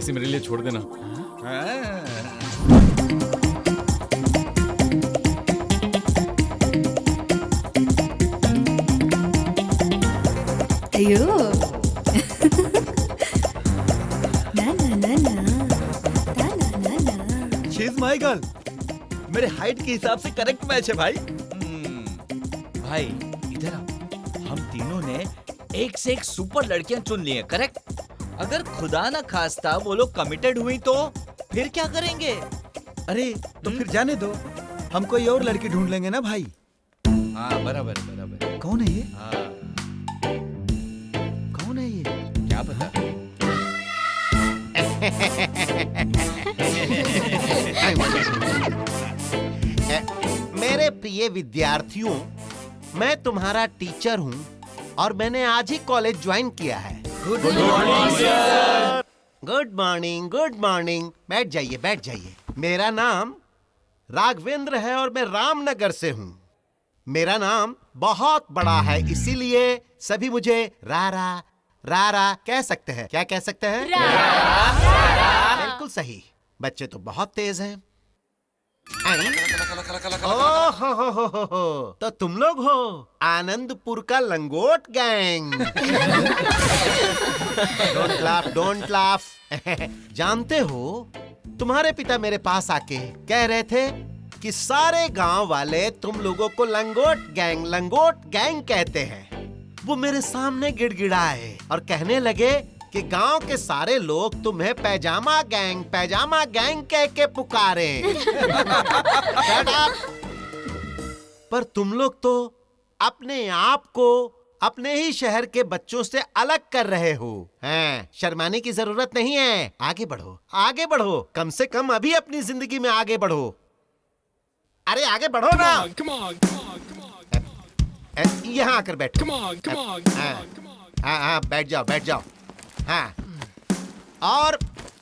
से मेरे लिए छोड़ देना। अयो ना ना ना ना ना ना ना ना। She is my girl. मेरे हाइट के हिसाब से करेक्ट मैच है भाई। भाई इधर आओ। हम तीनों ने एक से एक सुपर लड़कियां चुन ली हैं, करेक्ट? अगर खुदा ना खास्ता वो लोग कमिटेड हुई तो फिर क्या करेंगे? अरे तो फिर जाने दो, हम कोई और लड़की ढूंढ लेंगे ना भाई। हाँ बराबर बराबर। कौन है ये? हाँ कौन है ये? क्या पता। मेरे प्रिय विद्यार्थियों, मैं तुम्हारा टीचर हूँ और मैंने आज ही कॉलेज ज्वाइन किया है। Good morning, good morning. बैठ जाइए, बैठ जाइए। मेरा नाम राघवेंद्र है और मैं रामनगर से हूँ। मेरा नाम बहुत बड़ा है, इसीलिए सभी मुझे रारा रारा कह सकते हैं। क्या कह सकते हैं? बिल्कुल सही। बच्चे तो बहुत तेज हैं। ओहो, तो तुम लोग हो आनंदपुर का लंगोट gang. Don't laugh, don't laugh. जानते हो, तुम्हारे पिता मेरे पास आके कह रहे थे कि सारे गांव वाले तुम लोगों को लंगोट गैंग कहते हैं। वो मेरे सामने गिड़गिड़ाए और कहने लगे कि गांव के सारे लोग तुम्हें पैजामा गैंग कह के पुकारे। Shut up! पर तुम लोग तो अपने आप को अपने ही शहर के बच्चों से अलग कर रहे हो। हैं, शर्माने की जरूरत नहीं है। आगे बढ़ो, आगे बढ़ो। कम से कम अभी अपनी जिंदगी में आगे बढ़ो। अरे आगे बढ़ो ना। यहाँ आकर बैठो। हाँ, बैठ जाओ, बैठ जाओ। हाँ, और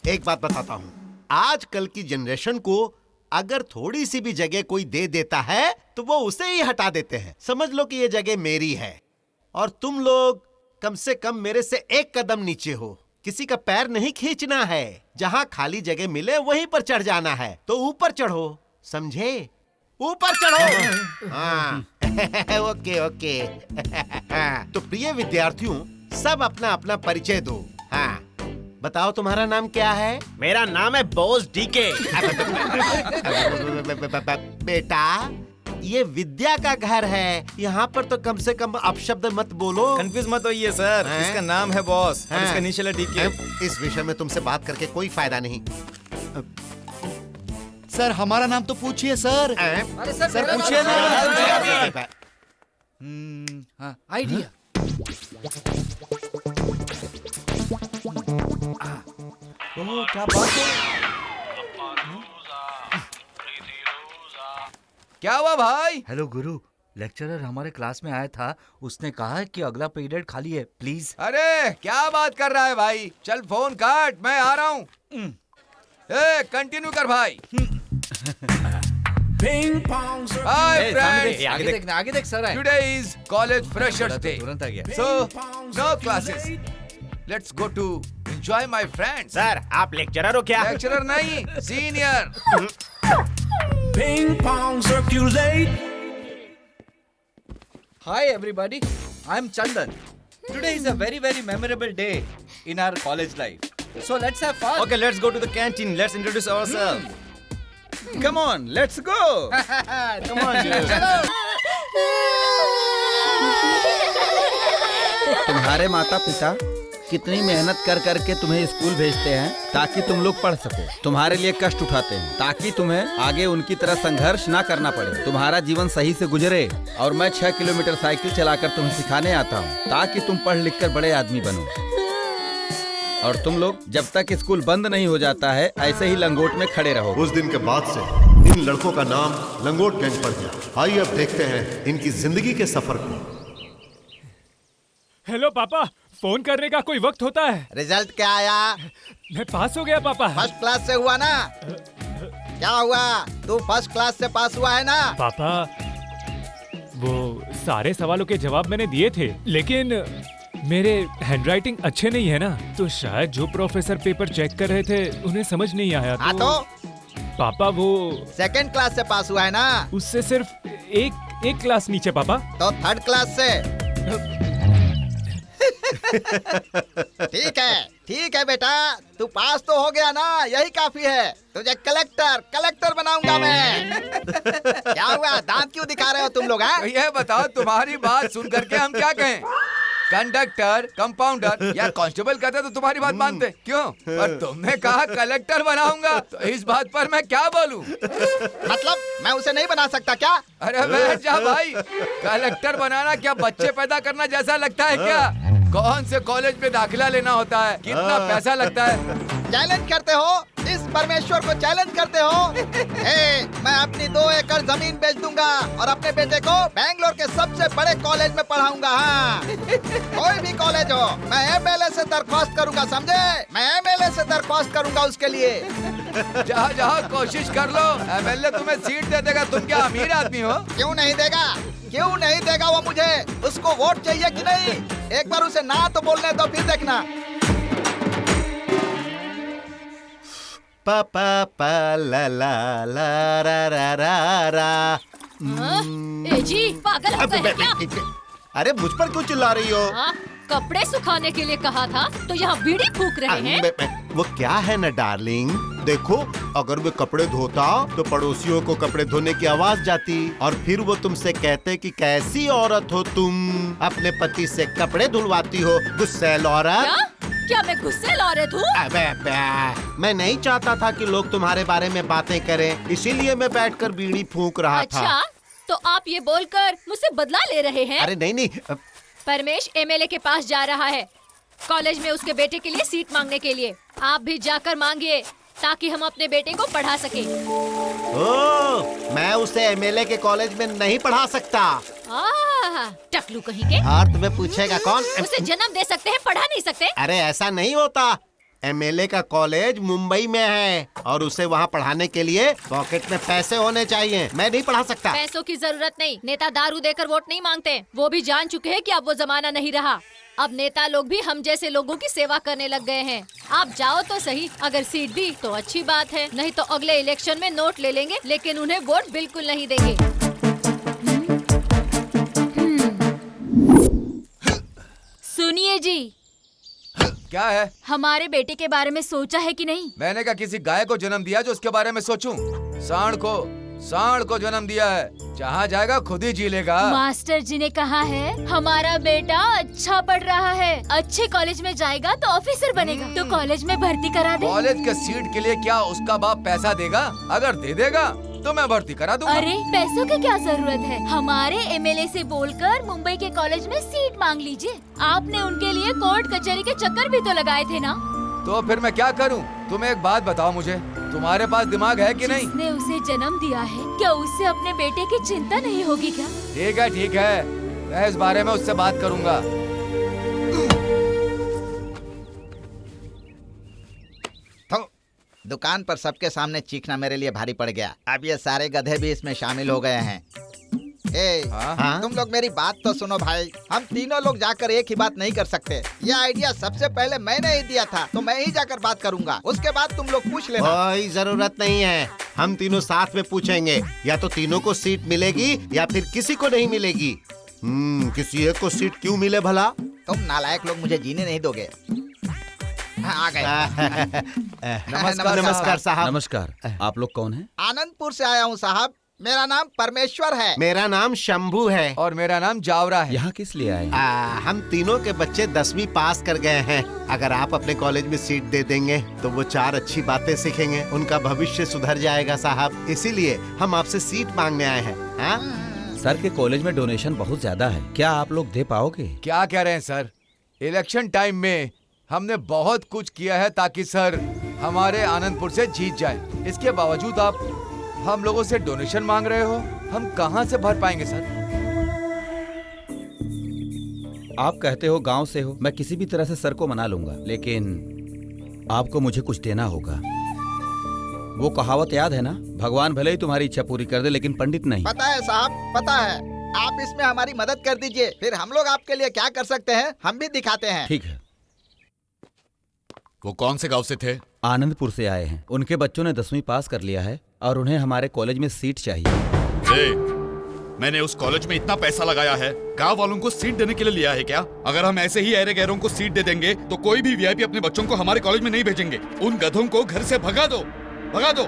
एक बात बताता हूँ, आजकल की जनरेशन को अगर थोड़ी सी भी जगह कोई दे देता है तो वो उसे ही हटा देते हैं। समझ लो कि ये जगह मेरी है और तुम लोग कम से कम मेरे से एक कदम नीचे हो। किसी का पैर नहीं खींचना है। जहाँ खाली जगह मिले वहीं पर चढ़ जाना है। तो ऊपर चढ़ो, समझे? ऊपर चढ़ो। हाँ। Okay okay. तो प्रिय विद्यार्थियों, सब अपना अपना परिचय दो। हाँ, बताओ तुम्हारा नाम क्या है? मेरा नाम है बॉस डीके। बेटा, ये विद्या का घर है। यहाँ पर तो कम से कम अपशब्द मत बोलो। कंफ्यूज मत होइए सर, हैं? इसका नाम है बॉस और इसका इनिशियल है डीके। इस विषय में तुमसे बात करके कोई फायदा नहीं। सर हमारा नाम तो पूछिए सर। अरे सर पूछिए ना। हाँ, आइडिया। क्या बात है? क्या हुआ भाई? हेलो गुरु, लेक्चरर हमारे क्लास में आया था। उसने कहा है कि अगला पीरियड खाली है, प्लीज। अरे क्या बात कर रहा है भाई? चल फोन काट, मैं आ रहा हूँ। कंटिन्यू कर भाई। हाय फ्रेंड्स, आगे देख sir. Today is college freshers day, तुरंत आ गया। so no classes. Let's go to enjoy my friends. Sir आप लेक्चरर हो क्या? लेक्चरर नहीं, senior. Ping pong circulate. Hi everybody, I'm Chandan. Today is a very memorable day in our college life. So let's have fun. Okay, let's go to the canteen. Let's introduce ourselves. Come on, let's go. Come on, dude. तुम्हारे माता पिता कितनी मेहनत कर करके तुम्हें school भेजते हैं ताकि तुम लोग पढ़ सको। तुम्हारे लिए कष्ट उठाते हैं ताकि तुम्हें आगे उनकी तरह संघर्ष ना करना पड़े, तुम्हारा जीवन सही से गुजरे। और मैं 6 किलोमीटर साइकिल चलाकर तुम्हें सिखाने आता हूँ ताकि तुम पढ़ लिख कर बड़े आदमी बनो। और तुम लोग जब तक स्कूल बंद नहीं हो जाता है ऐसे ही लंगोट में खड़े रहो। उस दिन के बाद से इन लड़कों का नाम लंगोट गैंग पड़ गया। आइए अब देखते हैं इनकी जिंदगी के सफर को। हेलो पापा, फोन करने का कोई वक्त होता है? रिजल्ट क्या आया? मैं पास हो गया पापा। फर्स्ट क्लास से हुआ ना? क्या हुआ? तू फर्स्ट क्लास से पास हुआ है ना? पापा, वो सारे सवालों के जवाब मैंने दिए थे, लेकिन मेरे हैंडराइटिंग अच्छे नहीं है ना, तो शायद जो प्रोफेसर पेपर चेक कर रहे थे उन्हें समझ नहीं आया। हाँ तो पापा वो सेकंड क्लास से पास हुआ है ना, उससे सिर्फ एक क्लास नीचे पापा। तो थर्ड क्लास से। ठीक है बेटा, तू पास तो हो गया ना, यही काफी है। तुझे कलेक्टर बनाऊंगा मैं। क्या हुआ, दांत क्यों दिखा रहे हो तुम लोग? तो ये बताओ, तुम्हारी बात सुन करके हम क्या कहें? कंडक्टर, कंपाउंडर या कांस्टेबल कहते तो तुम्हारी बात मानते, क्यों? पर तुमने कहा कलेक्टर बनाऊंगा, तो इस बात पर मैं क्या बोलूं? मतलब मैं उसे नहीं बना सकता क्या? अरे बैठ जा भाई, कलेक्टर बनाना क्या बच्चे पैदा करना जैसा लगता है क्या? कौन से कॉलेज में दाखिला लेना होता है, कितना पैसा लगता है? चैलेंज करते हो, इस परमेश्वर को चैलेंज करते हो? मैं अपनी 2 एकड़ जमीन बेच दूंगा और अपने बेटे को बेंगलोर के सबसे बड़े कॉलेज में पढ़ाऊंगा। हाँ, कोई भी कॉलेज हो, मैं एमएलए से दरख्वास्त करूंगा, समझे? मैं एमएलए से दरख्वास्त करूंगा उसके लिए। जहाँ कोशिश कर लो, एमएलए तुम्हें सीट दे देगा। तुम क्या अमीर आदमी हो? क्यों नहीं देगा वो मुझे? उसको वोट चाहिए कि नहीं? एक बार उसे ना तो बोलने दो, फिर देखना। पा पा पा ला ला ला रा रा रा रा। ए जी, पागल हो गए हैं क्या? अरे मुझ पर क्यों चिल्ला रही हो? हाँ, कपड़े सुखाने के लिए कहा था तो यहाँ बीड़ी फूक रहे हैं। वो क्या है ना डार्लिंग, देखो अगर वे कपड़े धोता तो पड़ोसियों को कपड़े धोने की आवाज जाती और फिर वो तुमसे कहते कि कैसी औरत हो तुम, अपने पति से कपड़े धुलवाती हो, गुस्सैल औरत। क्या मैं गुस्से औरत हूँ? मैं नहीं चाहता था कि लोग तुम्हारे बारे में बातें करें, इसीलिए मैं बैठकर बीड़ी फूंक रहा था। अच्छा, तो आप ये बोलकर मुझसे बदला ले रहे हैं? अरे नहीं। परमेश एमएलए के पास जा रहा है कॉलेज में उसके बेटे के लिए सीट मांगने के लिए। आप भी जाकर मांगिए ताकि हम अपने बेटे को पढ़ा सके। ओह, मैं उसे एमएलए के कॉलेज में नहीं पढ़ा सकता। टकलू कहीं के। और तुम्हें पूछेगा कौन? उसे जन्म दे सकते हैं, पढ़ा नहीं सकते? अरे ऐसा नहीं होता, एमएलए का कॉलेज मुंबई में है और उसे वहाँ पढ़ाने के लिए पॉकेट में पैसे होने चाहिए। मैं नहीं पढ़ा सकता। पैसों की जरूरत नहीं, नेता दारू देकर वोट नहीं मांगते। वो भी जान चुके हैं कि अब वो जमाना नहीं रहा। अब नेता लोग भी हम जैसे लोगों की सेवा करने लग गए हैं। आप जाओ तो सही, अगर सीट दी तो अच्छी बात है, नहीं तो अगले इलेक्शन में नोट ले लेंगे लेकिन उन्हें वोट बिल्कुल नहीं देंगे। सुनिए जी। क्या है? हमारे बेटे के बारे में सोचा है कि नहीं? मैंने क्या किसी गाय को जन्म दिया जो उसके बारे में सोचूं? सांड को जन्म दिया है, जहाँ जाएगा खुद ही जी लेगा। मास्टर जी ने कहा है हमारा बेटा अच्छा पढ़ रहा है, अच्छे कॉलेज में जाएगा तो ऑफिसर बनेगा, तो कॉलेज में भर्ती करा दे। कॉलेज के सीट के लिए क्या उसका बाप पैसा देगा? अगर दे देगा तो मैं भर्ती करा दूंगा। अरे पैसों की क्या जरूरत है? हमारे एमएलए से बोलकर मुंबई के कॉलेज में सीट मांग लीजिए। आपने उनके लिए कोर्ट कचहरी के चक्कर भी तो लगाए थे ना। तो फिर मैं क्या करूं? तुम एक बात बताओ मुझे, तुम्हारे पास दिमाग है कि नहीं? जिसने उसे जन्म दिया है, क्या उससे अपने बेटे की चिंता नहीं होगी क्या? ठीक है, मैं इस बारे में उससे बात करूंगा। तो दुकान पर सबके सामने चीखना मेरे लिए भारी पड़ गया। अब ये सारे गधे भी इसमें शामिल हो गए हैं। तुम लोग मेरी बात तो सुनो भाई, हम तीनों लोग जाकर एक ही बात नहीं कर सकते। ये आइडिया सबसे पहले मैंने ही दिया था, तो मैं ही जाकर बात करूंगा, उसके बाद तुम लोग पूछ लेना। कोई जरूरत नहीं है, हम तीनों साथ में पूछेंगे। या तो तीनों को सीट मिलेगी या फिर किसी को नहीं मिलेगी। किसी एक को सीट क्यों मिले भला? तुम नालायक लोग मुझे जीने नहीं दोगे। आ गए। नमस्कार साहब। नमस्कार। आप लोग कौन हैं? आनंदपुर से आया हूँ साहब। मेरा नाम परमेश्वर है। मेरा नाम शंभू है। और मेरा नाम जावरा है। यहाँ किस लिए आए? हम तीनों के बच्चे 10वीं पास कर गए हैं। अगर आप अपने कॉलेज में सीट दे देंगे तो वो 4 अच्छी बातें सीखेंगे, उनका भविष्य सुधर जाएगा साहब। इसीलिए हम आपसे सीट मांगने आए हैं। सर के कॉलेज में डोनेशन बहुत ज्यादा है, क्या आप लोग दे पाओगे? क्या कह रहे हैं सर? इलेक्शन टाइम में हमने बहुत कुछ किया है ताकि सर हमारे आनंदपुर से जीत जाए। इसके बावजूद आप हम लोगों से डोनेशन मांग रहे हो, हम कहां से भर पाएंगे सर? आप कहते हो गांव से हो, मैं किसी भी तरह से सर को मना लूंगा, लेकिन आपको मुझे कुछ देना होगा। वो कहावत याद है ना, भगवान भले ही तुम्हारी इच्छा पूरी कर दे लेकिन पंडित नहीं। पता है साहब, पता है। आप इसमें हमारी मदद कर दीजिए, फिर हम लोग आपके लिए क्या कर सकते हैं हम भी दिखाते हैं। ठीक है। वो कौन से गांव से थे? आनंदपुर से आए हैं। उनके बच्चों ने 10वीं पास कर लिया है और उन्हें हमारे कॉलेज में सीट चाहिए। मैंने उस कॉलेज में इतना पैसा लगाया है, गांव वालों को सीट देने के लिए लिया है क्या? अगर हम ऐसे ही ऐरे गैरों को सीट दे देंगे तो कोई भी वीआईपी अपने बच्चों को हमारे कॉलेज में नहीं भेजेंगे। उन गधों को घर से भगा दो, भगा दो,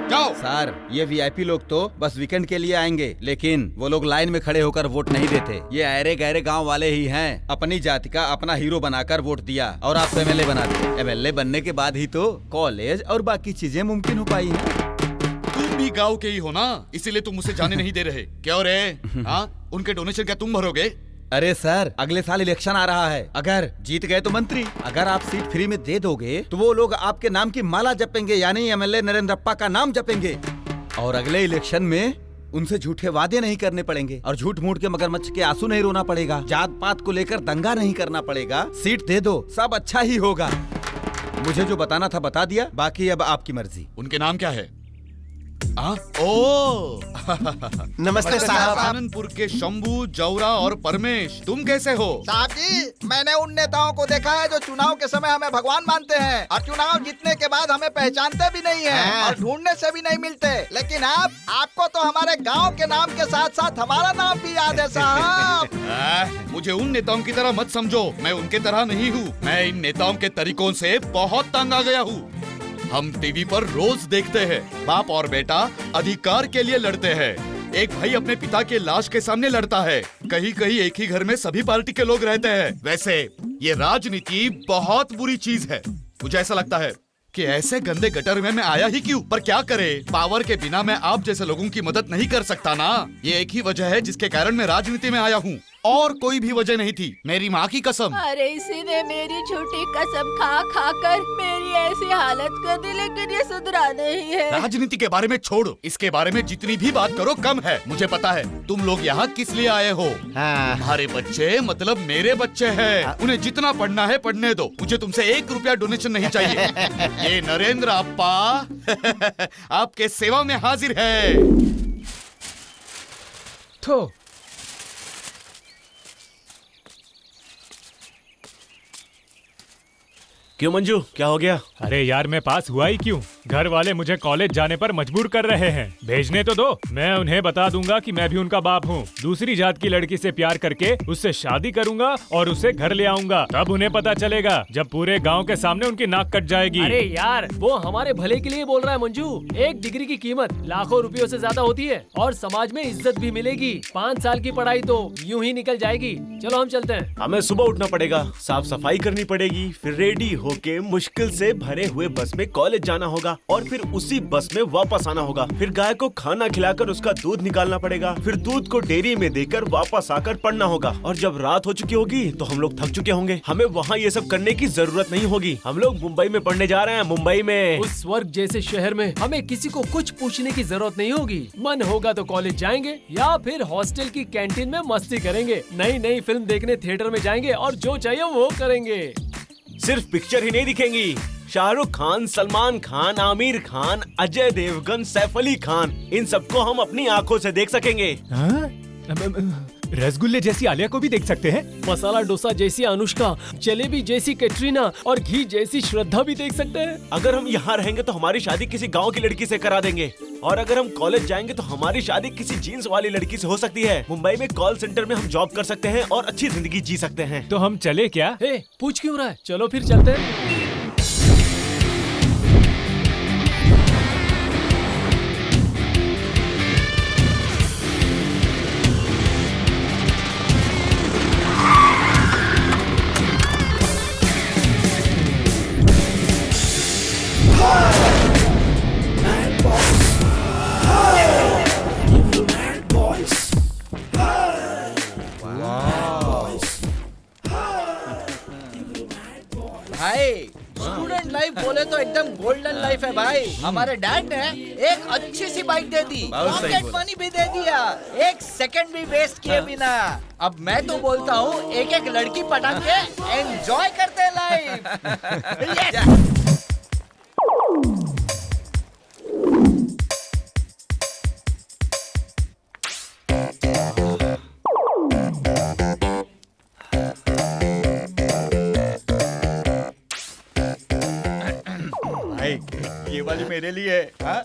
जाओ। सर, ये वीआईपी लोग तो बस वीकेंड के लिए आएंगे, लेकिन वो लोग लाइन में खड़े होकर वोट नहीं देते। ये ऐरे गहरे गांव वाले ही हैं। अपनी जाति का अपना हीरो बनाकर वोट दिया और आपको एमएलए बना दिया। एमएलए बनने के बाद ही तो कॉलेज और बाकी चीजें मुमकिन हो पाई हैं। तुम भी गांव के ही हो ना, इसीलिए तुम मुझे जाने नहीं दे रहे। क्या रे? हाँ, उनके डोनेशन क्या तुम भरोगे? अरे सर, अगले साल इलेक्शन आ रहा है। अगर जीत गए तो मंत्री, अगर आप सीट फ्री में दे दोगे तो वो लोग आपके नाम की माला जपेंगे, यानी एमएलए नरेंद्रप्पा का नाम जपेंगे। और अगले इलेक्शन में उनसे झूठे वादे नहीं करने पड़ेंगे और झूठ मूठ के मगरमच्छ के आंसू नहीं रोना पड़ेगा। जात पात को लेकर दंगा नहीं करना पड़ेगा। सीट दे दो, सब अच्छा ही होगा। मुझे जो बताना था बता दिया, बाकी अब आपकी मर्जी। उनके नाम क्या है? ओ नमस्ते साहब। आनंदपुर के शंभू, जौरा और परमेश, तुम कैसे हो? साहब जी, मैंने उन नेताओं को देखा है जो चुनाव के समय हमें भगवान मानते हैं और चुनाव जीतने के बाद हमें पहचानते भी नहीं है और ढूंढने से भी नहीं मिलते। लेकिन आपको तो हमारे गांव के नाम के साथ साथ हमारा नाम भी याद है साहब। मुझे उन नेताओं की तरह मत समझो, मैं उनके तरह नहीं हूँ। मैं इन नेताओं के तरीकों से बहुत तंग आ गया हूँ। हम टीवी पर रोज देखते हैं, बाप और बेटा अधिकार के लिए लड़ते हैं। एक भाई अपने पिता के लाश के सामने लड़ता है। कहीं कहीं एक ही घर में सभी पार्टी के लोग रहते हैं। वैसे ये राजनीति बहुत बुरी चीज है। मुझे ऐसा लगता है कि ऐसे गंदे गटर में मैं आया ही क्यों? पर क्या करे, पावर के बिना मैं आप जैसे लोगों की मदद नहीं कर सकता ना। ये एक ही वजह है जिसके कारण मैं राजनीति में आया हूँ, और कोई भी वजह नहीं थी। मेरी माँ की कसम। अरे इसी ने मेरी झूठी कसम खा खा कर मेरी ऐसी हालत कर दी, लेकिन ये सुधरा नहीं है। राजनीति के बारे में छोड़ो, इसके बारे में जितनी भी बात करो कम है। मुझे पता है तुम लोग यहाँ किस लिए आए हो। हमारे बच्चे मतलब मेरे बच्चे हैं, उन्हें जितना पढ़ना है पढ़ने दो। मुझे तुमसे 1 रुपया डोनेशन नहीं चाहिए। ये नरेंद्र अप्पा आपके सेवा में हाजिर है। तो क्यों मंजू, क्या हो गया? अरे यार, मैं पास हुआ ही क्यों? घर वाले मुझे कॉलेज जाने पर मजबूर कर रहे हैं। भेजने तो दो, मैं उन्हें बता दूंगा कि मैं भी उनका बाप हूँ। दूसरी जात की लड़की से प्यार करके उससे शादी करूंगा और उसे घर ले आऊंगा। तब उन्हें पता चलेगा जब पूरे गांव के सामने उनकी नाक कट जाएगी। अरे यार, वो हमारे भले के लिए बोल रहा है मंजू। 1 डिग्री की कीमत लाखों रुपयों से ज्यादा होती है और समाज में इज्जत भी मिलेगी। 5 साल की पढ़ाई तो यूं ही निकल जाएगी। चलो हम चलते हैं। हमें सुबह उठना पड़ेगा, साफ सफाई करनी पड़ेगी, फिर रेडी होके मुश्किल से भरे हुए बस में कॉलेज जाना होगा और फिर उसी बस में वापस आना होगा। फिर गाय को खाना खिलाकर उसका दूध निकालना पड़ेगा, फिर दूध को डेयरी में देकर वापस आकर पढ़ना होगा। और जब रात हो चुकी होगी तो हम लोग थक चुके होंगे। हमें वहाँ ये सब करने की जरूरत नहीं होगी। हम लोग मुंबई में पढ़ने जा रहे हैं। मुंबई में, उस स्वर्ग जैसे शहर में हमें किसी को कुछ पूछने की जरूरत नहीं होगी। मन होगा तो कॉलेज जाएंगे या फिर हॉस्टल की कैंटीन में मस्ती करेंगे। नई नई फिल्म देखने थिएटर में जाएंगे और जो चाहिए वो करेंगे। सिर्फ पिक्चर ही नहीं दिखेंगी। शाहरुख खान, सलमान खान, आमिर खान, अजय देवगन, सैफ अली खान, इन सबको हम अपनी आंखों से देख सकेंगे। रसगुल्ले जैसी आलिया को भी देख सकते हैं। मसाला डोसा जैसी अनुष्का, जलेबी जैसी कैटरीना और घी जैसी श्रद्धा भी देख सकते हैं। अगर हम यहाँ रहेंगे तो हमारी शादी किसी गांव की लड़की से करा देंगे, और अगर हम कॉलेज जाएंगे तो हमारी शादी किसी जीन्स वाली लड़की से हो सकती है। मुंबई में कॉल सेंटर में हम जॉब कर सकते हैं और अच्छी जिंदगी जी सकते हैं। तो हम चले क्या? पूछ क्यों रहा है? चलो फिर चलते हैं। स्टूडेंट लाइफ बोले तो एकदम गोल्डन लाइफ है भाई। हमारे डैड ने एक अच्छी सी बाइक दे दी, पॉकेट मनी भी दे दिया, 1 सेकंड भी वेस्ट किए बिना। अब मैं तो बोलता हूँ एक एक लड़की पटा के एंजॉय करते लाइफ। वाली मेरे लिए है, हाँ?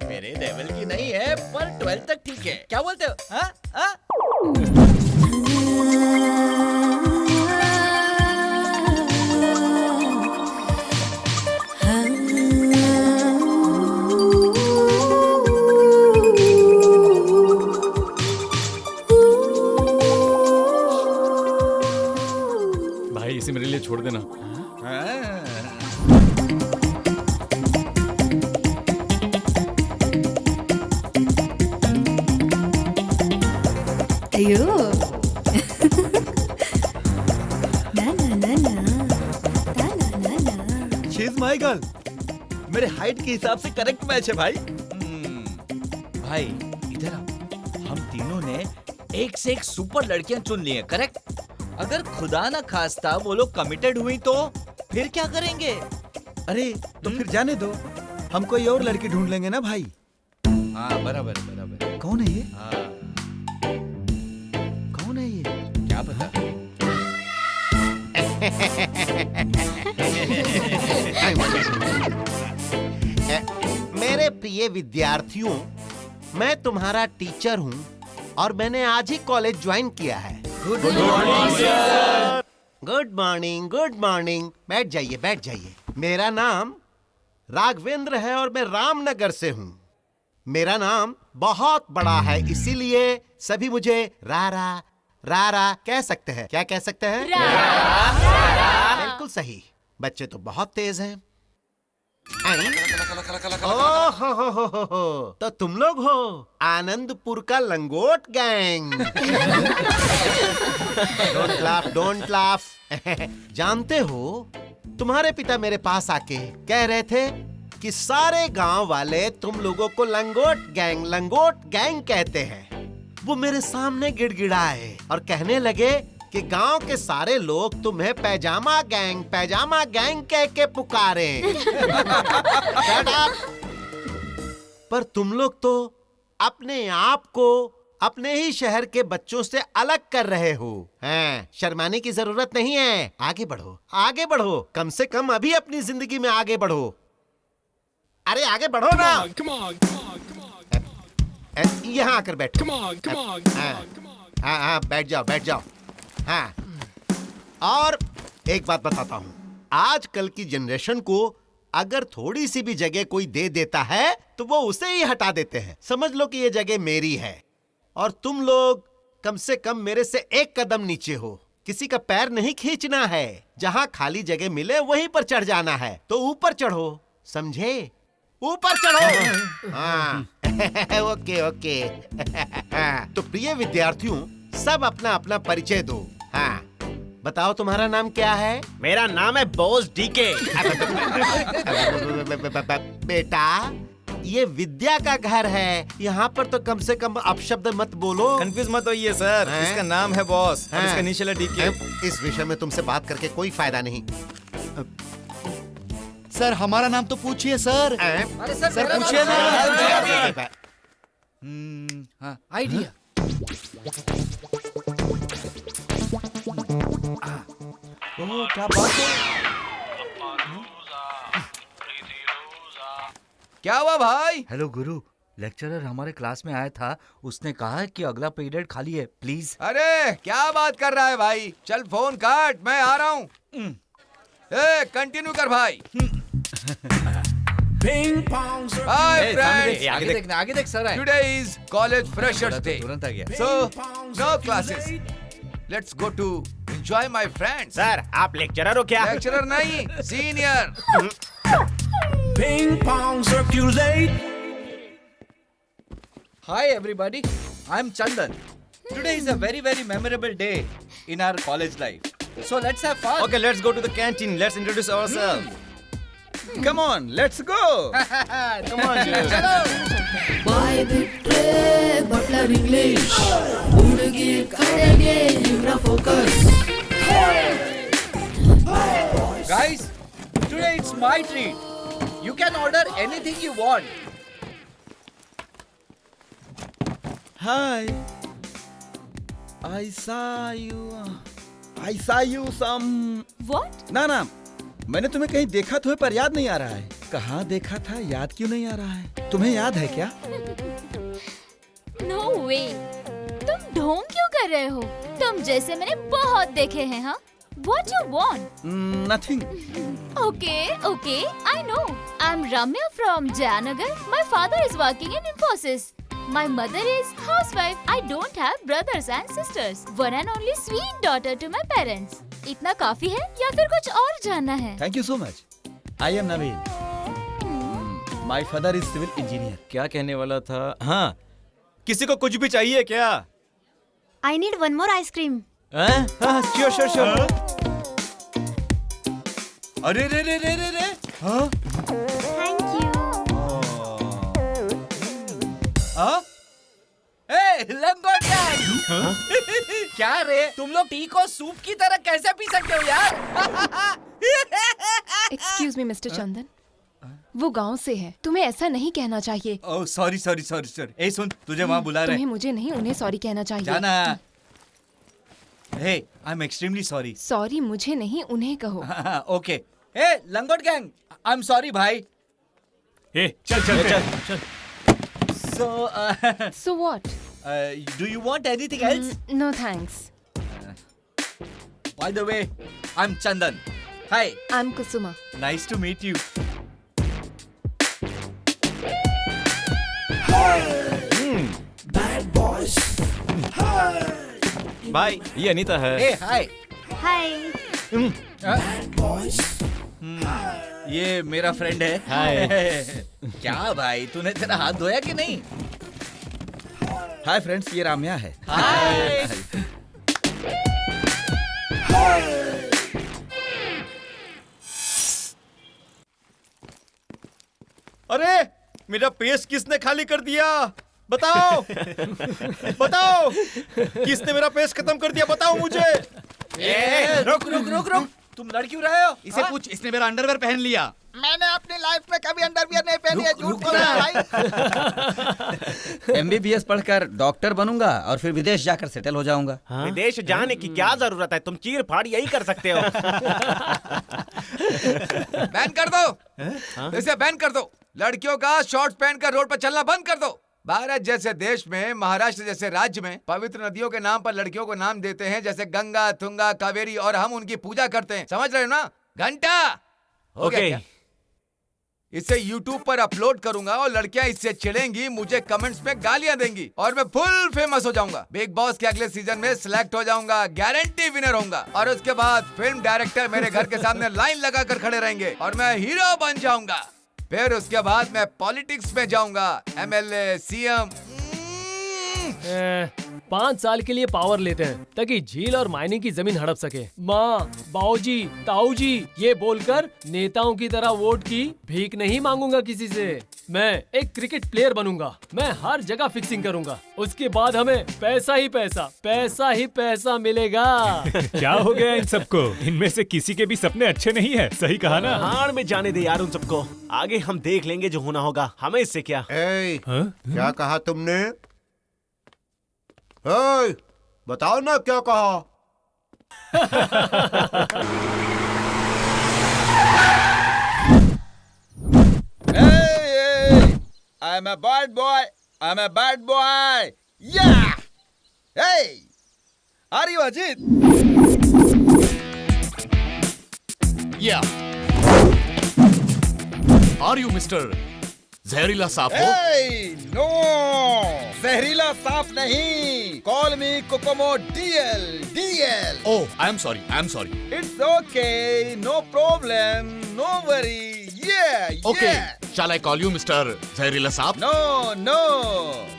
मेरे लेवल की नहीं है पर 12 तक ठीक है, क्या बोलते हो? हाँ? हाँ? भाई इसे मेरे लिए छोड़ देना। अयो ना ना ना ना ना ना ना शी इज माय गर्ल। मेरे हाइट के हिसाब से करेक्ट मैच है भाई। भाई इधर आओ। हम तीनों ने एक से एक सुपर लड़कियां चुन ली हैं, करेक्ट? अगर खुदा ना खास्ता वो लोग कमिटेड हुई तो फिर क्या करेंगे? अरे तो फिर जाने दो, हम कोई और लड़की ढूंढ लेंगे ना भाई। हाँ बराबर बराबर। कौन है ये? हाँ कौन है ये? क्या पता। मेरे प्रिय विद्यार्थियों, मैं तुम्हारा टीचर हूँ और मैंने आज ही कॉलेज ज्वाइन किया है। Good morning sir. Good morning, good morning. बैठ जाइए, बैठ जाइए। मेरा नाम राघवेंद्र है और मैं रामनगर से हूँ। मेरा नाम बहुत बड़ा है, इसीलिए सभी मुझे रारा रारा कह सकते हैं। क्या कह सकते हैं? बिल्कुल सही। बच्चे तो बहुत तेज हैं। हो। तो तुम लोग हो आनंदपुर का लंगोट gang. Don't laugh, don't laugh. जानते हो, तुम्हारे पिता मेरे पास आके कह रहे थे कि सारे गांव वाले तुम लोगों को लंगोट गैंग कहते हैं। वो मेरे सामने गिड़गिड़ाए और कहने लगे कि गांव के सारे लोग तुम्हें पैजामा गैंग कह के पुकारे। Shut up! पर तुम लोग तो अपने आप को अपने ही शहर के बच्चों से अलग कर रहे हो। हैं, शर्माने की जरूरत नहीं है। आगे बढ़ो, आगे बढ़ो। कम से कम अभी अपनी जिंदगी में आगे बढ़ो। अरे आगे बढ़ो ना। यहाँ आकर बैठो। हाँ, बैठ जाओ, बैठ जाओ। हाँ, और एक बात बताता हूँ, आजकल की जनरेशन को अगर थोड़ी सी भी जगह कोई दे देता है तो वो उसे ही हटा देते हैं। समझ लो कि ये जगह मेरी है और तुम लोग कम से कम मेरे से एक कदम नीचे हो। किसी का पैर नहीं खींचना है। जहाँ खाली जगह मिले वहीं पर चढ़ जाना है। तो ऊपर चढ़ो, समझे? ऊपर चढ़ो। हाँ। Okay okay. तो प्रिय विद्यार्थियों, सब अपना अपना परिचय दो। हाँ, बताओ तुम्हारा नाम क्या है? मेरा नाम है बॉस डीके। बेटा, ये विद्या का घर है। यहाँ पर तो कम से कम अपशब्द मत बोलो। कंफ्यूज मत होइए सर, इसका नाम है बॉस और इसका इनिशियल है डीके। इस विषय में तुमसे बात करके कोई फायदा नहीं। सर हमारा नाम तो पूछिए सर। अरे सर पूछिए ना। हाँ, आइडिया। ओह, क्या बात है? क्या हुआ भाई? हेलो गुरु, लेक्चरर हमारे क्लास में आया था। उसने कहा है कि अगला पीरियड खाली है, प्लीज। अरे क्या बात कर रहा है भाई? चल फोन काट, मैं आ रहा हूँ। कंटिन्यू कर भाई। हाय फ्रेंड्स, आगे देख sir. Today is college freshers day. तुरंत आ गया। So no classes, let's go to enjoy my friends. Sir आप लेक्चरर हो क्या? लेक्चरर नहीं, senior. Ping pong circulate. Hi everybody, I'm Chandan. Today is a very memorable day in our college life. So let's have fun. Okay, let's go to the canteen. Let's introduce ourselves. Come on, let's go. Come on, dude. ಬಾಯ್ ಬಿಟ್ರೆ Buttler English ಹುಡುಗಿ ಕಡೆಗೆ ಇವರ focus. Guys, today it's my treat. You can order anything you want. Hi. I saw you some. What? ना मैंने तुम्हें कहीं देखा तुम्हें पर याद नहीं आ रहा है। कहाँ देखा था, याद क्यों नहीं आ रहा है? तुम्हें याद है क्या? नो वे, तुम ढोंग क्यों कर रहे हो? तुम जैसे मैंने बहुत देखे हैं, हाँ? What you want? Nothing. Okay, I know. I'm Ramya from Jayanagar. My father is working in Infosys. My mother is housewife. I don't have brothers and sisters. One and only sweet daughter to my parents. इतना काफी है या फिर कुछ और जानना है? Thank you so much. I am Naveen. My father is civil engineer. क्या कहने वाला था? हाँ, किसी को कुछ भी चाहिए क्या? I need one more ice cream. हाँ, sure. अरे रे, हाँ? Thank you. हाँ? लंगोट गैंग! क्या रे, तुम लोग टी को सूप की तरह कैसे पी सकते हो यार? एक्सक्यूज मी मिस्टर चंदन, वो गांव से है, तुम्हें ऐसा नहीं कहना चाहिए। Oh sorry. ए सुन, तुझे वहाँ बुला रहे हैं। तुम्हें मुझे नहीं, उन्हें सॉरी कहना चाहिए। जाना। Hey, I am extremely sorry. Sorry मुझे नहीं, उन्हें कहो। ओके। हे लंगोट गैंग, आई एम सॉरी भाई। चल। So what? Do you want anything else? No thanks. By the way, I'm Chandan. Hi. I'm Kusuma. Nice to meet you. Bad boys. Bye, ये अनीता है। Hey, hi. Hi. Bad boys. ये मेरा friend है। हाय। क्या भाई, तूने तेरा हाथ धोया कि नहीं? हाय फ्रेंड्स, ये राम्या है। हाय। अरे, मेरा पेस्ट किसने खाली कर दिया? बताओ। किसने मेरा पेस्ट खत्म कर दिया? बताओ मुझे। रुक। तुम लड़ क्यों रहे हो? इसे पूछ, इसने मेरा अंडरवेयर पहन लिया। मैंने अपनी लाइफ में कभी अंडरवियर नहीं पहनी है, झूठ बोल रहा है भाई। MBBS पढ़कर डॉक्टर बनूंगा और फिर विदेश जाकर सेटल हो जाऊंगा। विदेश जाने की क्या जरूरत है? तुम चीर फाड़ यही कर सकते हो। बैन कर दो, इसे बैन कर दो। लड़कियों का शॉर्ट्स पहनकर रोड पर चलना बंद कर दो। भारत जैसे देश में, महाराष्ट्र जैसे राज्य में पवित्र नदियों के नाम पर लड़कियों को नाम देते हैं, जैसे गंगा, तुंगा, कावेरी, और हम उनकी पूजा करते हैं। समझ रहे हो ना? घंटा हो गया क्या? इसे YouTube पर अपलोड करूंगा और लड़कियां इससे चिढ़ेंगी, मुझे कमेंट्स में गालियां देंगी और मैं फुल फेमस हो जाऊंगा। बिग बॉस के अगले सीजन में सिलेक्ट हो जाऊंगा, गारंटी विनर होऊंगा। और उसके बाद फिल्म डायरेक्टर मेरे घर के सामने लाइन लगाकर खड़े रहेंगे और मैं हीरो बन जाऊंगा। फिर उसके बाद मैं पॉलिटिक्स में जाऊंगा, MLA, CM। 5 साल के लिए पावर लेते हैं ताकि झील और मायनिंग की जमीन हड़प सके। माँ, बाऊजी, ताऊजी ये बोलकर नेताओं की तरह वोट की भीख नहीं मांगूंगा किसी से। मैं एक क्रिकेट प्लेयर बनूंगा, मैं हर जगह फिक्सिंग करूंगा। उसके बाद हमें पैसा ही पैसा मिलेगा। क्या हो गया इन सबको? इनमें से किसी के भी सपने अच्छे नहीं है। सही कहा ना? हार में जाने दे यार उन सबको, आगे हम देख लेंगे जो होना होगा, हमें इससे क्या। क्या कहा तुमने? बताओ ना क्या कहा? I'm a bad boy. Yeah. Hey, are you Ajit? Yeah. Are you Mr. जहरीला सांप हो? Hey, no, जहरीला सांप नहीं। Call me Kokomo DL. Oh, I'm sorry. It's okay, no problem, no worry. Yeah. Okay, shall I call you Mr. जहरीला सांप? No,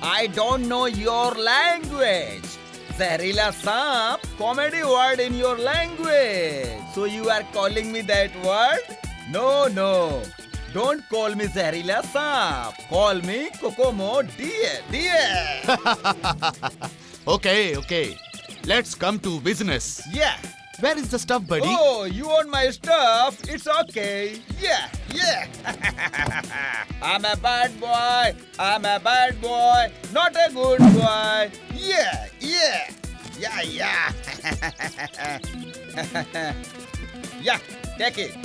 I don't know your language. Zahirila Saap, comedy word in your language. So you are calling me that word? No. Don't call me Zahirila Saap. Call me Kokomo DL. Okay. Let's come to business. Yeah. Where is the stuff, buddy? Oh, you want my stuff? It's okay. Yeah. I'm a bad boy. Not a good boy. Yeah. Yeah, take it.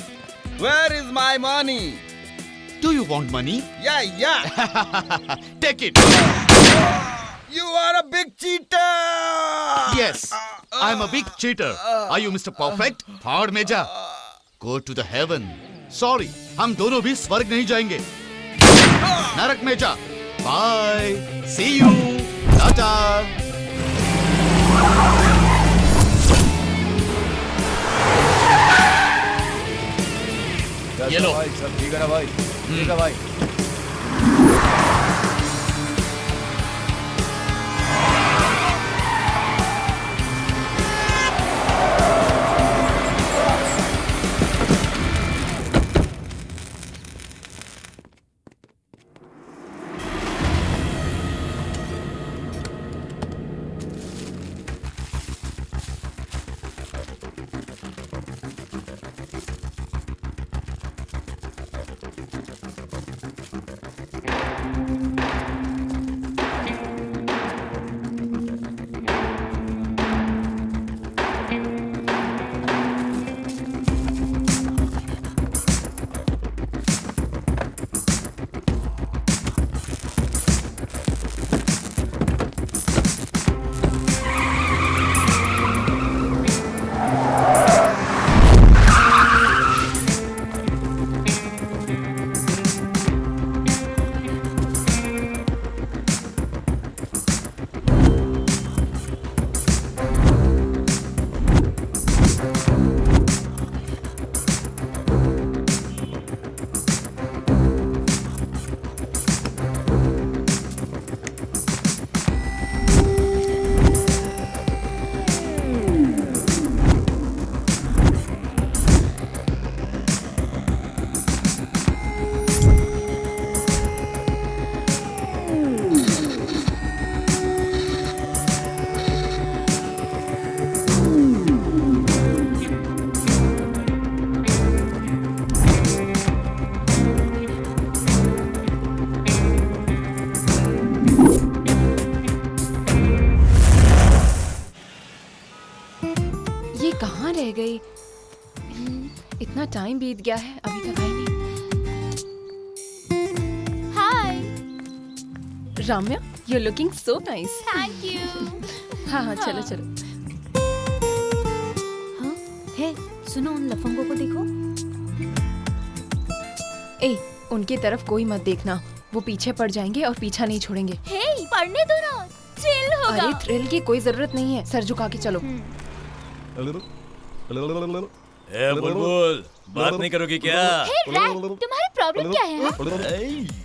Where is my money? Do you want money? Yeah. Take it. You are a big cheater. Yes, I'm a big cheater. Are you Mr. Perfect? भाड़ में जा. Go to the heaven. Sorry, हम दोनों भी स्वर्ग नहीं जाएंगे. नरक में जा. Bye. See you. Tata. ये लो भाई, सब ठीक है ना भाई? ठीक है भाई. कहाँ रह गई? इतना टाइम बीत गया है, अभी तक आई नहीं। Hi Ramya, you're looking so nice. Thank you. हाँ, चलो चलो। हाँ, हे, सुनो उन लफंगों को देखो। ए, उनकी तरफ कोई मत देखना, वो पीछे पड़ जाएंगे और पीछा नहीं छोड़ेंगे। हे, पढ़ने दो ना, थ्रिल होगा। अरे थ्रिल की कोई जरूरत नहीं है, सर झुका के चलो। ए बुलबुल, बात नहीं करोगी क्या? हे रैट, तुम्हारी प्रॉब्लम क्या है?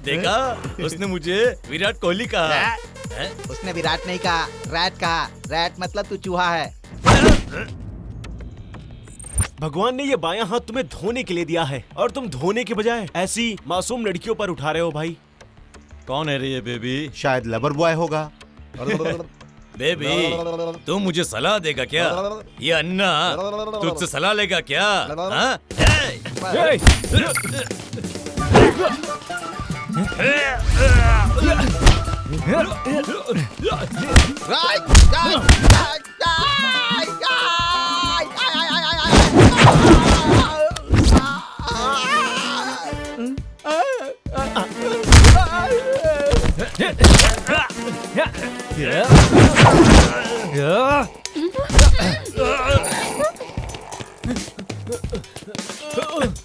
देखा, उसने मुझे विराट कोहली कहा। उसने विराट नहीं कहा, रैट कहा। रैट मतलब तू चूहा है। भगवान ने ये बायां हाथ तुम्हें धोने के लिए दिया है और तुम धोने के बजाय ऐसी मासूम लड़कियों पर उठा रहे हो भाई। कौन है रे ये बेबी? शायद लेबर बॉय होगा। बेबी, तू मुझे सलाह देगा क्या? ये अन्ना तुझसे सलाह लेगा क्या? हाँ?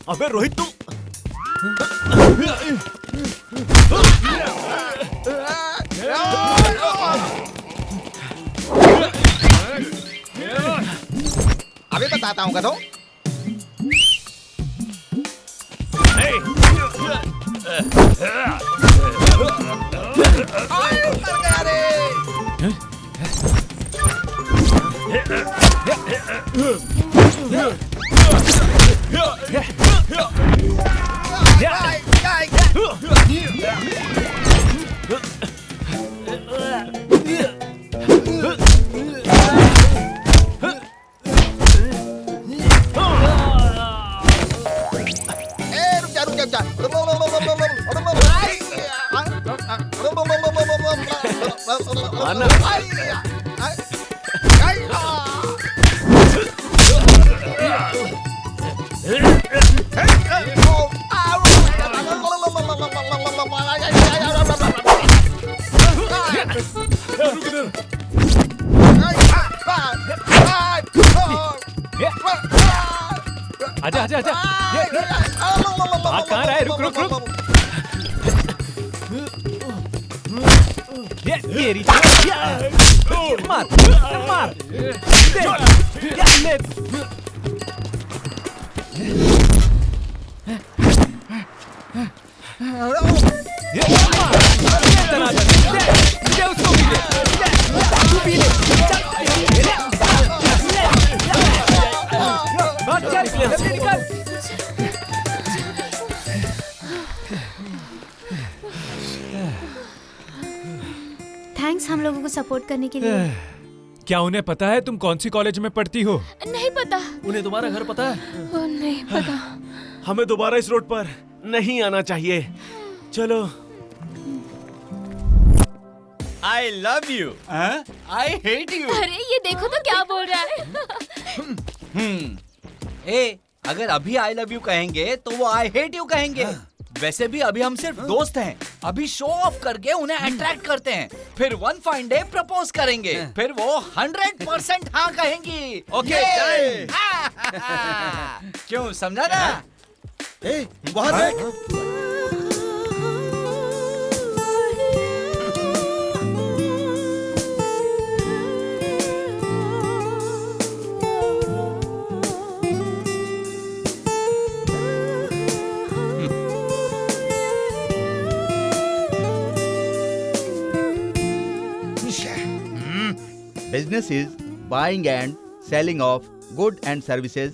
अबे रोहित तुम अभी बताता हूँ कदों। आजा आजा आजा। भाग कहाँ रहा है? रुक रुक रुक। ये तेरी मार मार ले। उसको भी ले, तू भी ले। जल्दी निकल। थैंक्स हम लोगों को सपोर्ट करने के लिए। क्या उन्हें पता है तुम कौन सी कॉलेज में पढ़ती हो? नहीं पता। उन्हें तुम्हारा घर पता है? नहीं पता। हमें दोबारा इस रोड पर नहीं आना चाहिए। चलो। I love you. I hate you. अरे ये देखो तो क्या बोल रहा है। ए, अगर अभी I love you कहेंगे तो वो I hate you कहेंगे। वैसे भी अभी हम सिर्फ दोस्त हैं। अभी शो ऑफ करके उन्हें अट्रैक्ट करते हैं, फिर वन फाइन डे प्रपोज करेंगे, फिर वो 100% हाँ कहेंगी। Okay done. क्यों, समझा ना? वहाँ देख। Business is buying and selling of goods and services.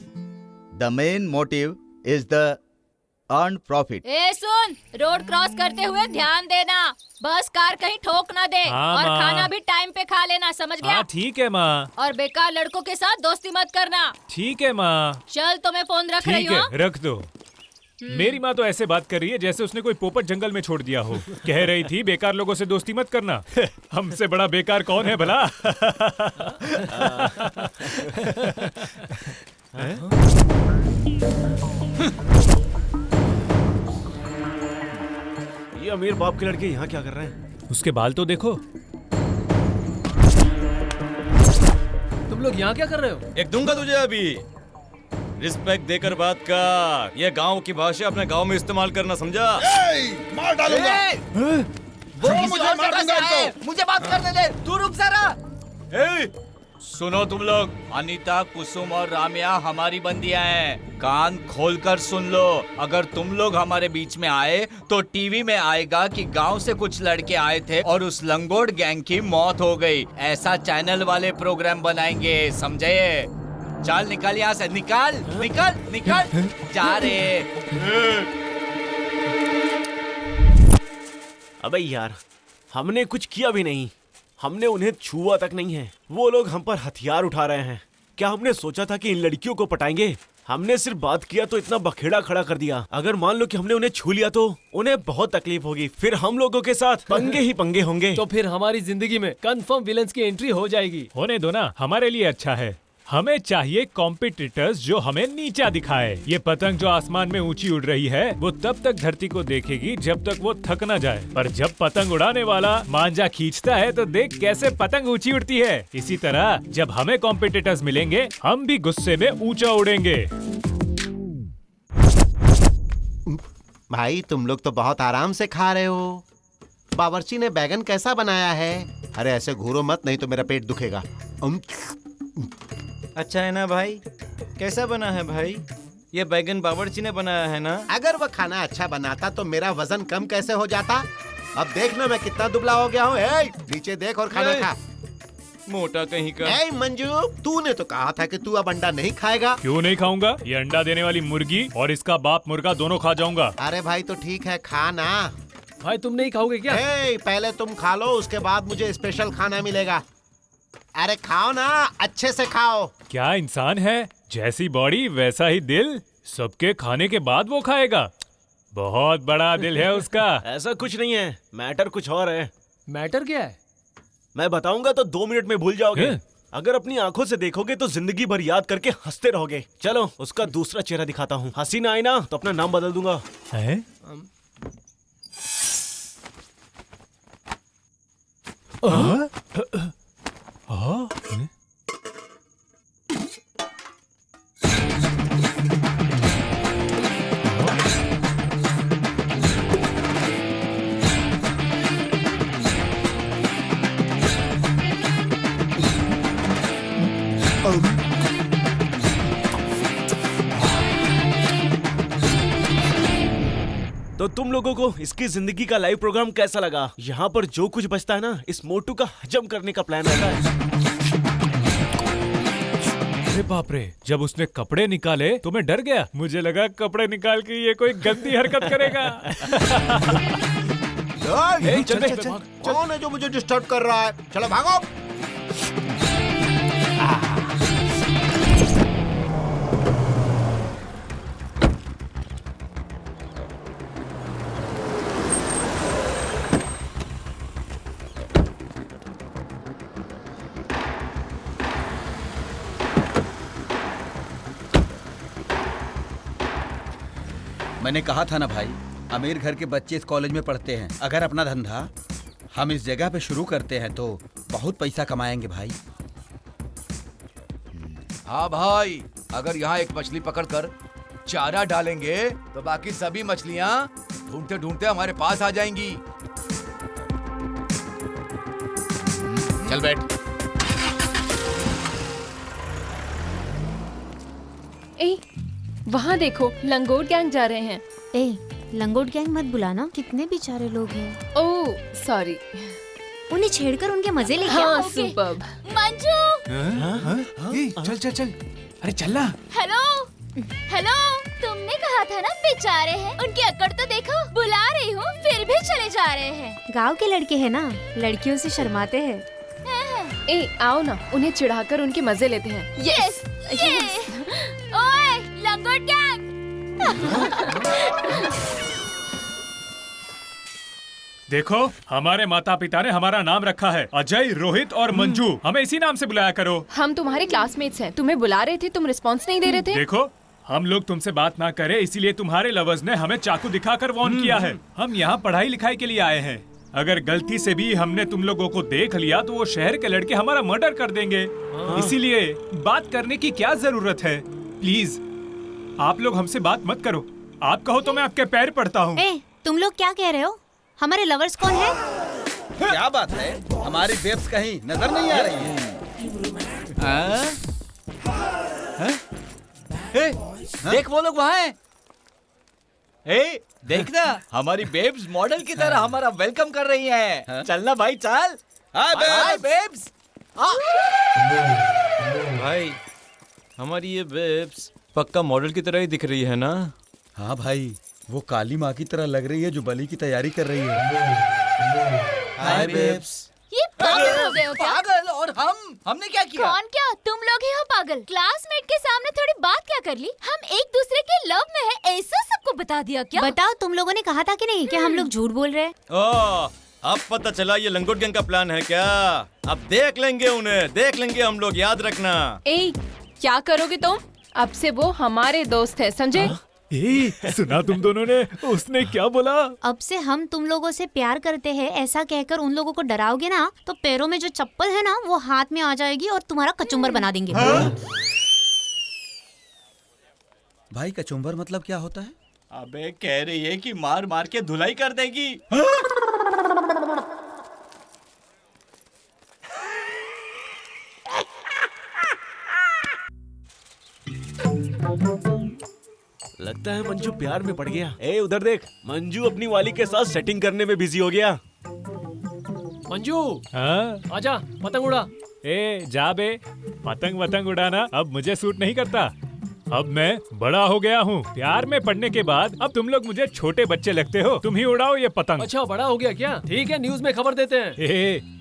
The main motive is the earned profit. A soon, road cross करते हुए ध्यान देना, बस कार कहीं ठोक ना दे। हाँ, और माँ। खाना भी टाइम पे खा लेना, समझ गया? हाँ ठीक है माँ। और बेकार लड़कों के साथ दोस्ती मत करना। ठीक है माँ। चल तो मैं फोन रख रही ठीक है, हूँ। रख दो। मेरी माँ तो ऐसे बात कर रही है जैसे उसने कोई पोपट जंगल में छोड़ दिया हो। कह रही थी बेकार लोगों से दोस्ती मत करना। हमसे बड़ा बेकार कौन है भला? ये अमीर बाप के लड़के यहाँ क्या कर रहे हैं? उसके बाल तो देखो। तुम लोग यहाँ क्या कर रहे हो? एक दूंगा तुझे अभी। रिस्पेक्ट देकर बात कर। ये गांव की भाषा अपने गांव में इस्तेमाल करना, समझा? मार डालूंगा। वो मुझे मारूंगा इनको। मुझे बात करने दे, तू रुक जरा। सुनो तुम लोग, अनीता, कुसुम और राम्या हमारी बंदियां हैं। कान खोलकर सुन लो, अगर तुम लोग हमारे बीच में आए तो टीवी में आएगा कि गांव से कुछ लड़के आए थे और उस लंगोट गैंग की मौत हो गई। ऐसा चैनल वाले प्रोग्राम बनाएंगे, समझे? चल निकल यहाँ से, निकल निकल निकल। जा रे। अबे यार, हमने कुछ किया भी नहीं। हमने उन्हें छुआ तक नहीं है। वो लोग हम पर हथियार उठा रहे हैं। क्या हमने सोचा था कि इन लड़कियों को पटाएंगे? हमने सिर्फ बात किया तो इतना बखेड़ा खड़ा कर दिया। अगर मान लो कि हमने उन्हें छू लिया तो उन्हें बहुत तकलीफ होगी। फिर हम लोगों के साथ पंगे ही पंगे होंगे। तो फिर हमारी जिंदगी में कंफर्म विलेंस की एंट्री हो जाएगी। होने दो ना, हमारे लिए अच्छा है। हमें चाहिए कॉम्पिटिटर्स जो हमें नीचा दिखाए। ये पतंग जो आसमान में ऊंची उड़ रही है वो तब तक धरती को देखेगी जब तक वो थक ना जाए। पर जब पतंग उड़ाने वाला मांझा खींचता है तो देख कैसे पतंग ऊंची उड़ती है। इसी तरह जब हमें कॉम्पिटिटर्स मिलेंगे हम भी गुस्से में ऊंचा उड़ेंगे। भाई तुम लोग तो बहुत आराम से खा रहे हो। बावर्ची ने बैगन कैसा बनाया है? अरे ऐसे घूरो मत, नहीं तो मेरा पेट दुखेगा। अच्छा है ना भाई? कैसा बना है भाई? ये बैगन बावर्ची ने बनाया है ना? अगर वो खाना अच्छा बनाता तो मेरा वजन कम कैसे हो जाता? अब देखना मैं कितना दुबला हो गया हूँ। नीचे देख और खाना खा। मोटा कहीं का। मंजू, तूने तो कहा था कि तू अब अंडा नहीं खाएगा। क्यों नहीं खाऊंगा? ये अंडा देने वाली मुर्गी और इसका बाप मुर्गा दोनों खा जाऊंगा। अरे भाई तो ठीक है, खा ना। भाई तुम नहीं खाओगे क्या? पहले तुम खा लो, उसके बाद मुझे स्पेशल खाना मिलेगा। अरे खाओ ना, अच्छे से खाओ। क्या इंसान है? जैसी बॉडी वैसा ही दिल। सबके खाने के बाद वो खाएगा। बहुत बड़ा दिल है उसका। ऐसा कुछ नहीं है, मैटर कुछ और है। मैटर क्या है? मैं बताऊंगा तो 2 मिनट में भूल जाओगे। अगर अपनी आंखों से देखोगे तो जिंदगी भर याद करके हंसते रहोगे। चलो उसका दूसरा चेहरा दिखाता हूँ। हंसी ना आए ना तो अपना नाम बदल दूंगा। है? तो तुम लोगों को इसकी जिंदगी का लाइव प्रोग्राम कैसा लगा? यहाँ पर जो कुछ बचता है ना, इस मोटू का हजम करने का प्लान रहता है। अरे बाप रे, जब उसने कपड़े निकाले तो मैं डर गया। मुझे लगा कपड़े निकाल के ये कोई गंदी हरकत करेगा। चल। कौन है जो मुझे डिस्टर्ब कर रहा है? चलो भागो। मैंने कहा था ना भाई, अमीर घर के बच्चे इस कॉलेज में पढ़ते हैं। अगर अपना धंधा हम इस जगह पे शुरू करते हैं तो बहुत पैसा कमाएंगे भाई। हाँ भाई, अगर यहाँ एक मछली पकड़कर चारा डालेंगे तो बाकी सभी मछलियाँ ढूंढते ढूंढते हमारे पास आ जाएंगी। चल बैठ। ए, वहाँ देखो, लंगोट गैंग जा रहे हैं। लंगोट गैंग मत बुलाना, कितने बेचारे लोग हैं। Oh sorry. उन्हें छेड़कर उनके मजे लेके हाँ, आओ। सुपर्ब। मंजू, चल चल चल, अरे चल ना। हेलो हेलो, तुमने कहा था ना बेचारे हैं, उनकी अकड़ तो देखो, बुला रही हूँ फिर भी चले जा रहे हैं। गांव के लड़के हैं ना, लड़कियों से शर्माते हैं। ए, आओ ना, उन्हें चिढ़ाकर उनके मजे लेते हैं। Yes yes. ओए लंगोट गैंग। देखो, हमारे माता पिता ने हमारा नाम रखा है अजय, रोहित और मंजू। हमें इसी नाम से बुलाया करो। हम तुम्हारे क्लासमेट्स हैं, तुम्हें बुला रहे थे, तुम रिस्पॉन्स नहीं दे रहे थे। देखो, हम लोग तुमसे बात ना करें, इसीलिए तुम्हारे लवर्स ने हमें चाकू दिखाकर वार्न किया है। हम यहाँ पढ़ाई लिखाई के लिए आए हैं। अगर गलती से भी हमने तुम लोगों को देख लिया तो वो शहर के लड़के हमारा मर्डर कर देंगे। इसीलिए बात करने की क्या जरूरत है? प्लीज आप लोग हमसे बात मत करो। आप कहो तो मैं आपके पैर पड़ता हूँ। तुम लोग क्या कह रहे हो? हमारे लवर्स कौन है? क्या बात है? हमारी बेब्स कहीं नजर नहीं आ रही है? देख वो लोग वहाँ हैं। देखना, हमारी बेब्स मॉडल की तरह हमारा वेलकम कर रही हैं। चलना भाई, चल। हाय बेब्स। भाई, हमारी ये बेब्स पक्का मॉडल की तरह ही दिख रही है ना? हाँ भाई, वो काली माँ की तरह लग रही है जो बलि की तैयारी कर रही है। हाय बेब्स। ये पागल हो गए हो क्या? पागल? और हमने क्या किया? कौन क्या? तुम लोग ही हो पागल। क्लासमेट के सामने थोड़ी बात क्या कर ली? हम एक दूसरे के लव में है, ऐसा सबको बता दिया क्या? बताओ, तुम लोगों ने कहा था कि नहीं कि हम लोग झूठ बोल रहे हैं? ओह, अब पता चला ये लंगोट गैंग का प्लान है क्या? अब देख लेंगे उन्हें, देख लेंगे हम लोग, याद रखना। ए, क्या करोगे तुम? अब से वो हमारे दोस्त है, समझे? सुना तुम दोनों ने उसने क्या बोला? अब से हम तुम लोगों से प्यार करते हैं ऐसा कहकर उन लोगों को डराओगे ना तो पैरों में जो चप्पल है ना वो हाथ में आ जाएगी और तुम्हारा कचुम्बर बना देंगे। भाई, कचुम्बर मतलब क्या होता है? अबे कह रही है कि मार मार के धुलाई कर देगी। लगता है मंजू प्यार में पड़ गया। उधर देख, मंजू अपनी वाली के साथ सेटिंग करने में बिजी हो गया। मंजू, हाँ? आजा, पतंग उड़ा। जा बे, पतंग उड़ाना अब मुझे सूट नहीं करता। अब मैं बड़ा हो गया हूँ। प्यार में पड़ने के बाद अब तुम लोग मुझे छोटे बच्चे लगते हो। तुम ही उड़ाओ ये पतंग। अच्छा, बड़ा हो गया क्या? ठीक है, न्यूज में खबर देते हैं।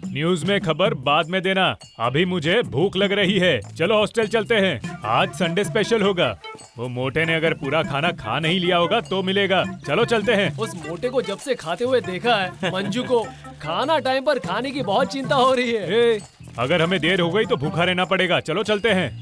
न्यूज में खबर बाद में देना, अभी मुझे भूख लग रही है। चलो हॉस्टल चलते हैं, आज संडे स्पेशल होगा। वो मोटे ने अगर पूरा खाना खा नहीं लिया होगा तो मिलेगा। चलो चलते हैं। उस मोटे को जब से खाते हुए देखा है, मंजू को खाना टाइम पर खाने की बहुत चिंता हो रही है। अगर हमें देर हो गई तो भूखा रहना पड़ेगा। चलो चलते हैं।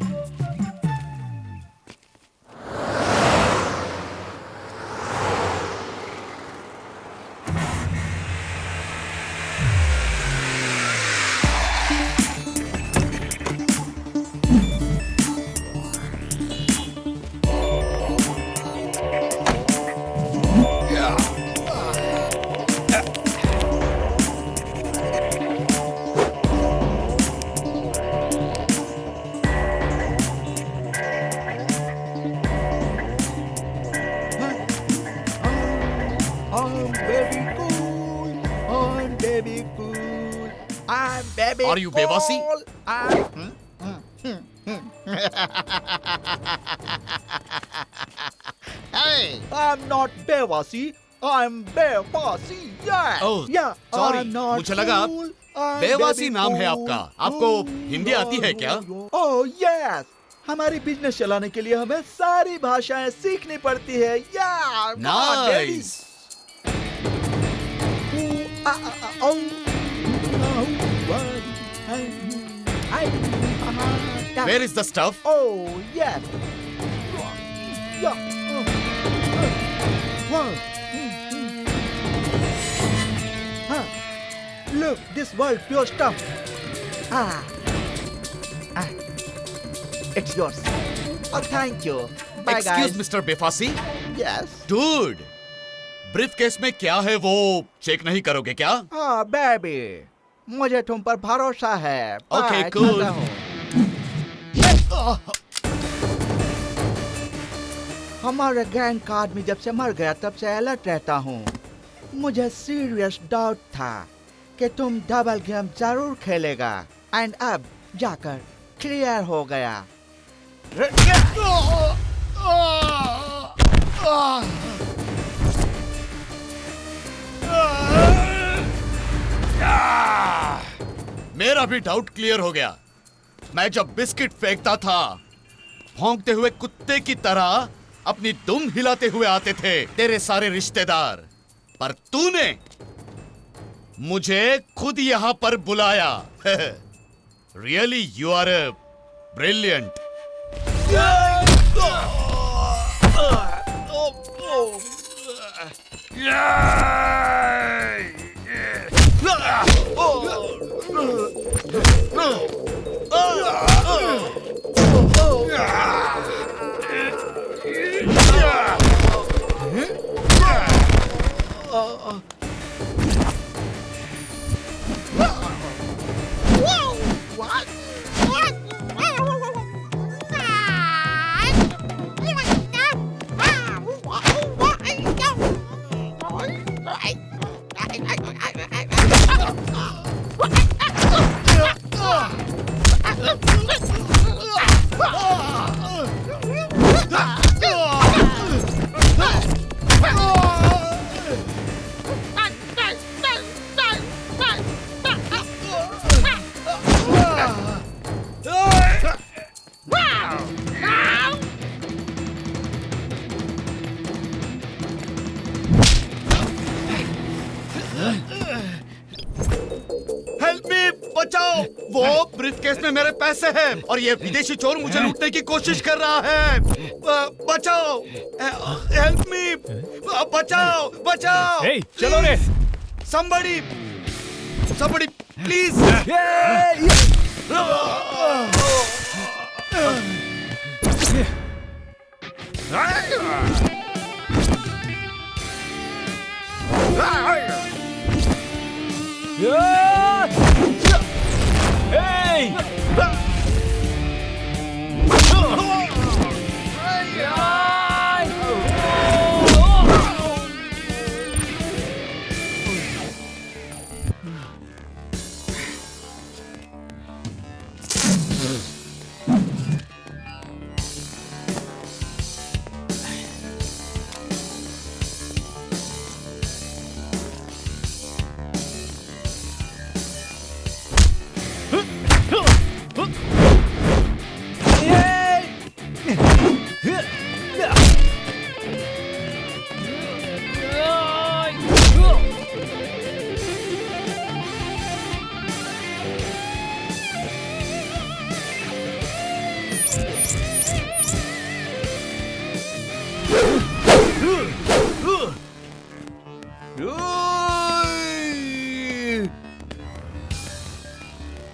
Are you बेवासी? Hey, I'm not Bewasi. I'm Bewasi. Yeah. Oh, yeah. sorry. I'm not मुझे लगा fool. I'm बेवासी baby नाम है fool. आपका। आपको हिंदी आती है क्या? Oh yes. हमारी बिजनेस चलाने के लिए हमें सारी भाषाएं सीखनी पड़ती है। Yeah. Nice. Where is the stuff? Oh yes. Yeah. Wow. Look, this world pure stuff. It's yours. Oh, thank you. Bye, Excuse guys. Mr. बेफासी? Yes. Dude, briefcase में क्या है वो चेक नहीं करोगे क्या? हाँ, बेबी, मुझे तुम पर भरोसा है। Okay, Bye, cool. चलता हूँ। हमारे गैंग का आदमी जब से मर गया तब से अलर्ट रहता हूँ। मुझे सीरियस डाउट था कि तुम डबल गेम जरूर खेलेगा, एंड अब जाकर क्लियर हो गया। मेरा भी डाउट क्लियर हो गया। मैं जब बिस्किट फेंकता था, भौंकते हुए कुत्ते की तरह अपनी दुम हिलाते हुए आते थे तेरे सारे रिश्तेदार, पर तूने मुझे खुद यहां पर बुलाया। Really you are brilliant. Help me, बचाओ! वो ब्रीफकेस में मेरे पैसे हैं और ये विदेशी चोर मुझे लूटने की कोशिश कर रहा है। बचाओ! Help me! बचाओ! बचाओ! Hey, चलो रे! Somebody, please! Hey!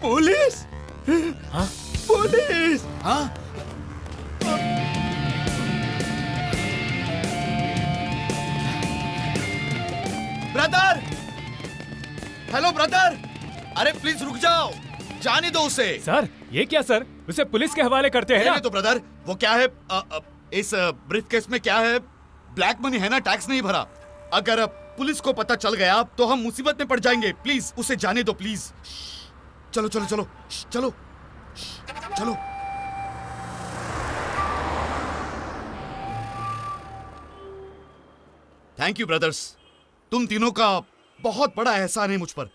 पुलिस? हाँ? पुलिस? हाँ? ब्रदर! Hello brother! अरे प्लीज रुक जाओ, जाने दो उसे। सर, ये क्या सर? उसे पुलिस के हवाले करते हैं ना? तो ब्रदर, वो क्या है, इस ब्रीफकेस में क्या है? ब्लैक मनी है ना, टैक्स नहीं भरा। अगर पुलिस को पता चल गया तो हम मुसीबत में पड़ जाएंगे। प्लीज उसे जाने दो, प्लीज। चलो चलो चलो चलो चलो। थैंक यू ब्रदर्स, तुम तीनों का बहुत बड़ा एहसान है मुझ पर।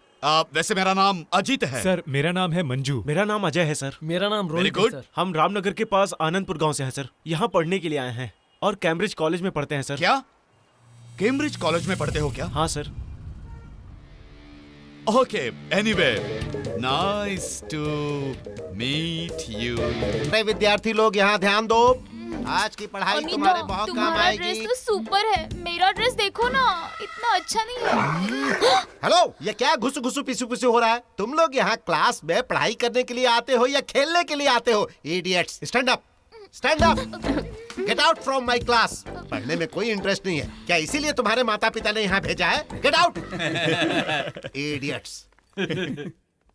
वैसे मेरा नाम अजीत है। सर मेरा नाम है मंजू। मेरा नाम अजय है सर। मेरा नाम Very रोहित है good. सर। हम रामनगर के पास आनंदपुर गांव से हैं सर। यहाँ पढ़ने के लिए आए हैं और कैम्ब्रिज कॉलेज में पढ़ते हैं सर। क्या कैम्ब्रिज कॉलेज में पढ़ते हो क्या? हाँ sir. Okay, anyway, nice to meet you. अरे विद्यार्थी लोग यहाँ ध्यान दो, आज की पढ़ाई तुम्हारे बहुत काम तुम्हारा आएगी। ड्रेस तो सुपर है, मेरा ड्रेस देखो ना, इतना अच्छा नहीं है। हेलो, ये क्या घुसु घुसु पिसु पिसु हो रहा है? तुम लोग यहाँ क्लास में पढ़ाई करने के लिए आते हो या खेलने के लिए आते हो? Idiots, stand up, stand up, get out from my class. पढ़ने में कोई इंटरेस्ट नहीं है क्या? इसीलिए तुम्हारे माता पिता ने यहाँ भेजा है? Get out, idiots.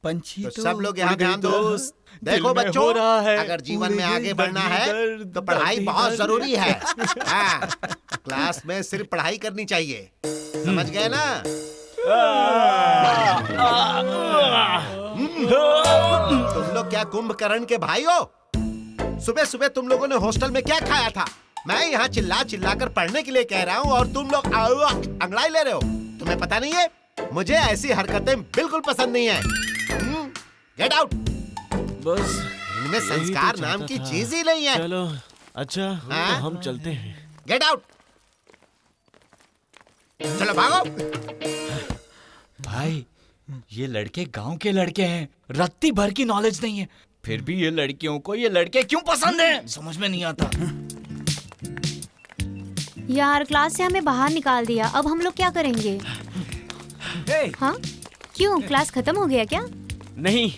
पंछी तो सब लोग यहाँ ध्यान दो। देखो बच्चों, अगर जीवन में आगे बढ़ना है तो पढ़ाई बहुत जरूरी है। हाँ, क्लास में सिर्फ पढ़ाई करनी चाहिए, समझ गए ना? तुम लोग क्या कुंभकर्ण के भाई हो? सुबह सुबह तुम लोगों ने हॉस्टल में क्या खाया था? मैं यहाँ चिल्ला चिल्ला कर पढ़ने के लिए कह रहा हूँ और तुम लोग अंगड़ाई ले रहे हो। तुम्हें पता नहीं है, मुझे ऐसी हरकतें बिल्कुल पसंद नहीं है। Get out. बस इनमें संस्कार नाम की चीज ही नहीं है। चलो अच्छा, तो हम चलते हैं। गेट आउट, चलो भागो। भाई, ये लड़के गांव के लड़के हैं, रत्ती भर की नॉलेज नहीं है, फिर भी ये लड़कियों को ये लड़के क्यों पसंद हैं? समझ में नहीं आता। यार क्लास से हमें बाहर निकाल दिया, अब हम लोग क्या करेंगे? हाँ क्यों, क्लास खत्म हो गया क्या? नहीं,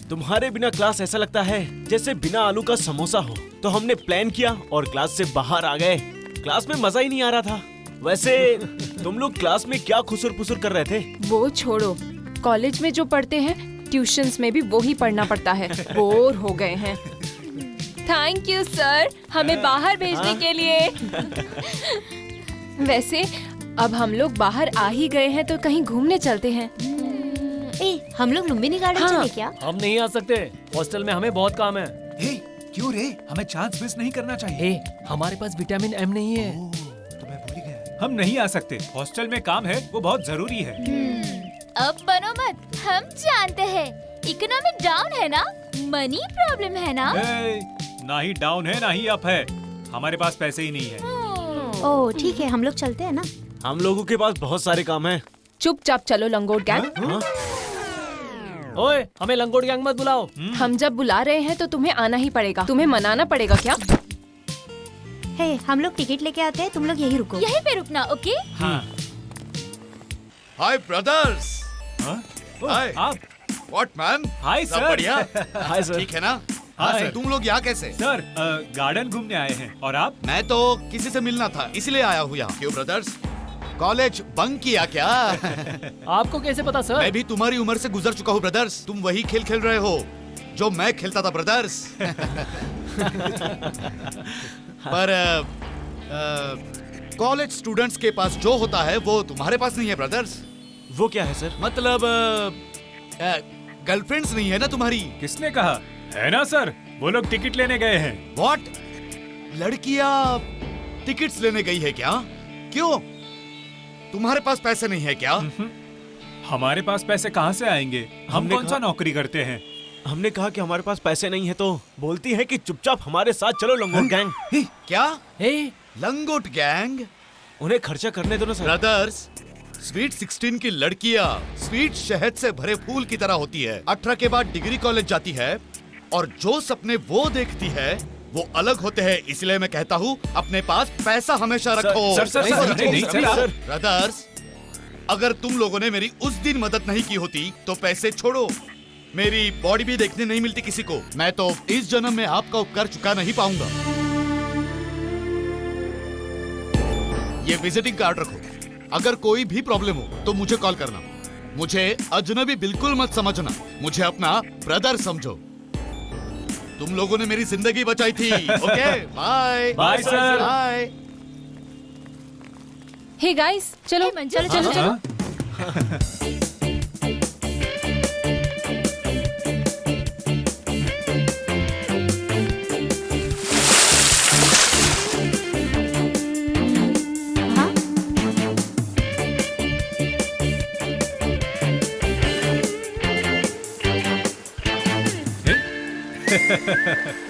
तुम्हारे बिना क्लास ऐसा लगता है जैसे बिना आलू का समोसा हो। तो हमने प्लान किया और क्लास से बाहर आ गए। क्लास में मजा ही नहीं आ रहा था। वैसे तुम लोग क्लास में क्या खुसुर पुसुर कर रहे थे? वो छोड़ो, कॉलेज में जो पढ़ते हैं ट्यूशंस में भी वो ही पढ़ना पड़ता है। बोर हो गए हैं। थैंक यू सर, हमें बाहर भेजने के लिए। वैसे अब हम लोग बाहर आ ही गए हैं तो कहीं घूमने चलते हैं। हम लोग लुम्बिनी गार्डन चले क्या? हम नहीं आ सकते, हॉस्टल में हमें बहुत काम है। क्यों रे, हमें चांस मिस नहीं करना चाहिए। हमारे पास विटामिन एम नहीं है। हम नहीं आ सकते, हॉस्टल में काम है, वो बहुत जरूरी है। अब बनो मत, हम जानते हैं इकोनॉमिक डाउन है ना, मनी प्रॉब्लम है ना। ना ही डाउन है ना ही अप है, हमारे पास पैसे ही नहीं है। ओह ठीक है, हम लोग चलते हैं ना। हम लोगों के पास बहुत सारे काम हैं। चुपचाप चलो लंगोट गैंग। ओए, हमें लंगोट गैंग मत बुलाओ। हम जब बुला रहे हैं तो तुम्हें आना ही पड़ेगा। तुम्हें मनाना पड़ेगा क्या? हे, हम लोग टिकट लेके आते हैं, तुम लोग यही रुको। यहीं पे रुकना, ओके? हाय ब्रदर्स। हाय आप? What man? हाय सब सर। बढ़िया? Hi sir. ठीक है ना? हाँ सर। तुम लोग यहाँ कैसे? सर गार्डन घूमने आए हैं। और आप? मैं तो किसी से मिलना था, इसलिए आया हूँ यहाँ। क्यों ब्रदर्स, कॉलेज बंक किया क्या? आपको कैसे पता सर? मैं भी तुम्हारी उम्र से गुजर चुका हूँ ब्रदर्स। तुम वही खेल खेल रहे हो जो मैं खेलता था ब्रदर्स। पर कॉलेज स्टूडेंट्स के पास जो होता है वो तुम्हारे पास नहीं है ब्रदर्स। वो क्या है सर? मतलब गर्लफ्रेंड्स नहीं है ना तुम्हारी? किसने कहा? है ना सर, वो लोग टिकट लेने गए हैं। व्हाट? लड़कियां टिकट्स लेने गई है क्या? क्यों, तुम्हारे पास पैसे नहीं है क्या? हमारे पास पैसे कहाँ से आएंगे? हम कौन सा नौकरी करते हैं? हमने कहा कि हमारे पास पैसे नहीं है तो बोलती है कि चुपचाप हमारे साथ चलो लंगोट गैंग। क्या? लंगोट गैंग? उन्हें खर्चा करने दो ना सर। ब्रदर्स, स्वीट 16 की लड़कियां स्वीट शहद से भरे फूल की तरह होती है। 18 के बाद डिग्री कॉलेज जाती है और जो सपने वो देखती है वो अलग होते हैं। इसलिए मैं कहता हूँ अपने पास पैसा हमेशा रखो। सर। ब्रदर्स, अगर तुम लोगों ने मेरी उस दिन मदद नहीं की होती तो पैसे छोड़ो, मेरी बॉडी भी देखने नहीं मिलती किसी को। मैं तो इस जन्म में आपका उपकार चुका नहीं पाऊंगा। ये विजिटिंग कार्ड रखो, अगर कोई भी प्रॉब्लम हो तो मुझे कॉल करना। मुझे अजनबी बिल्कुल मत समझना, मुझे अपना ब्रदर समझो। तुम लोगों ने मेरी जिंदगी बचाई थी। Okay, bye. Bye sir. Bye. Hey guys, चलो चलो चलो चलो।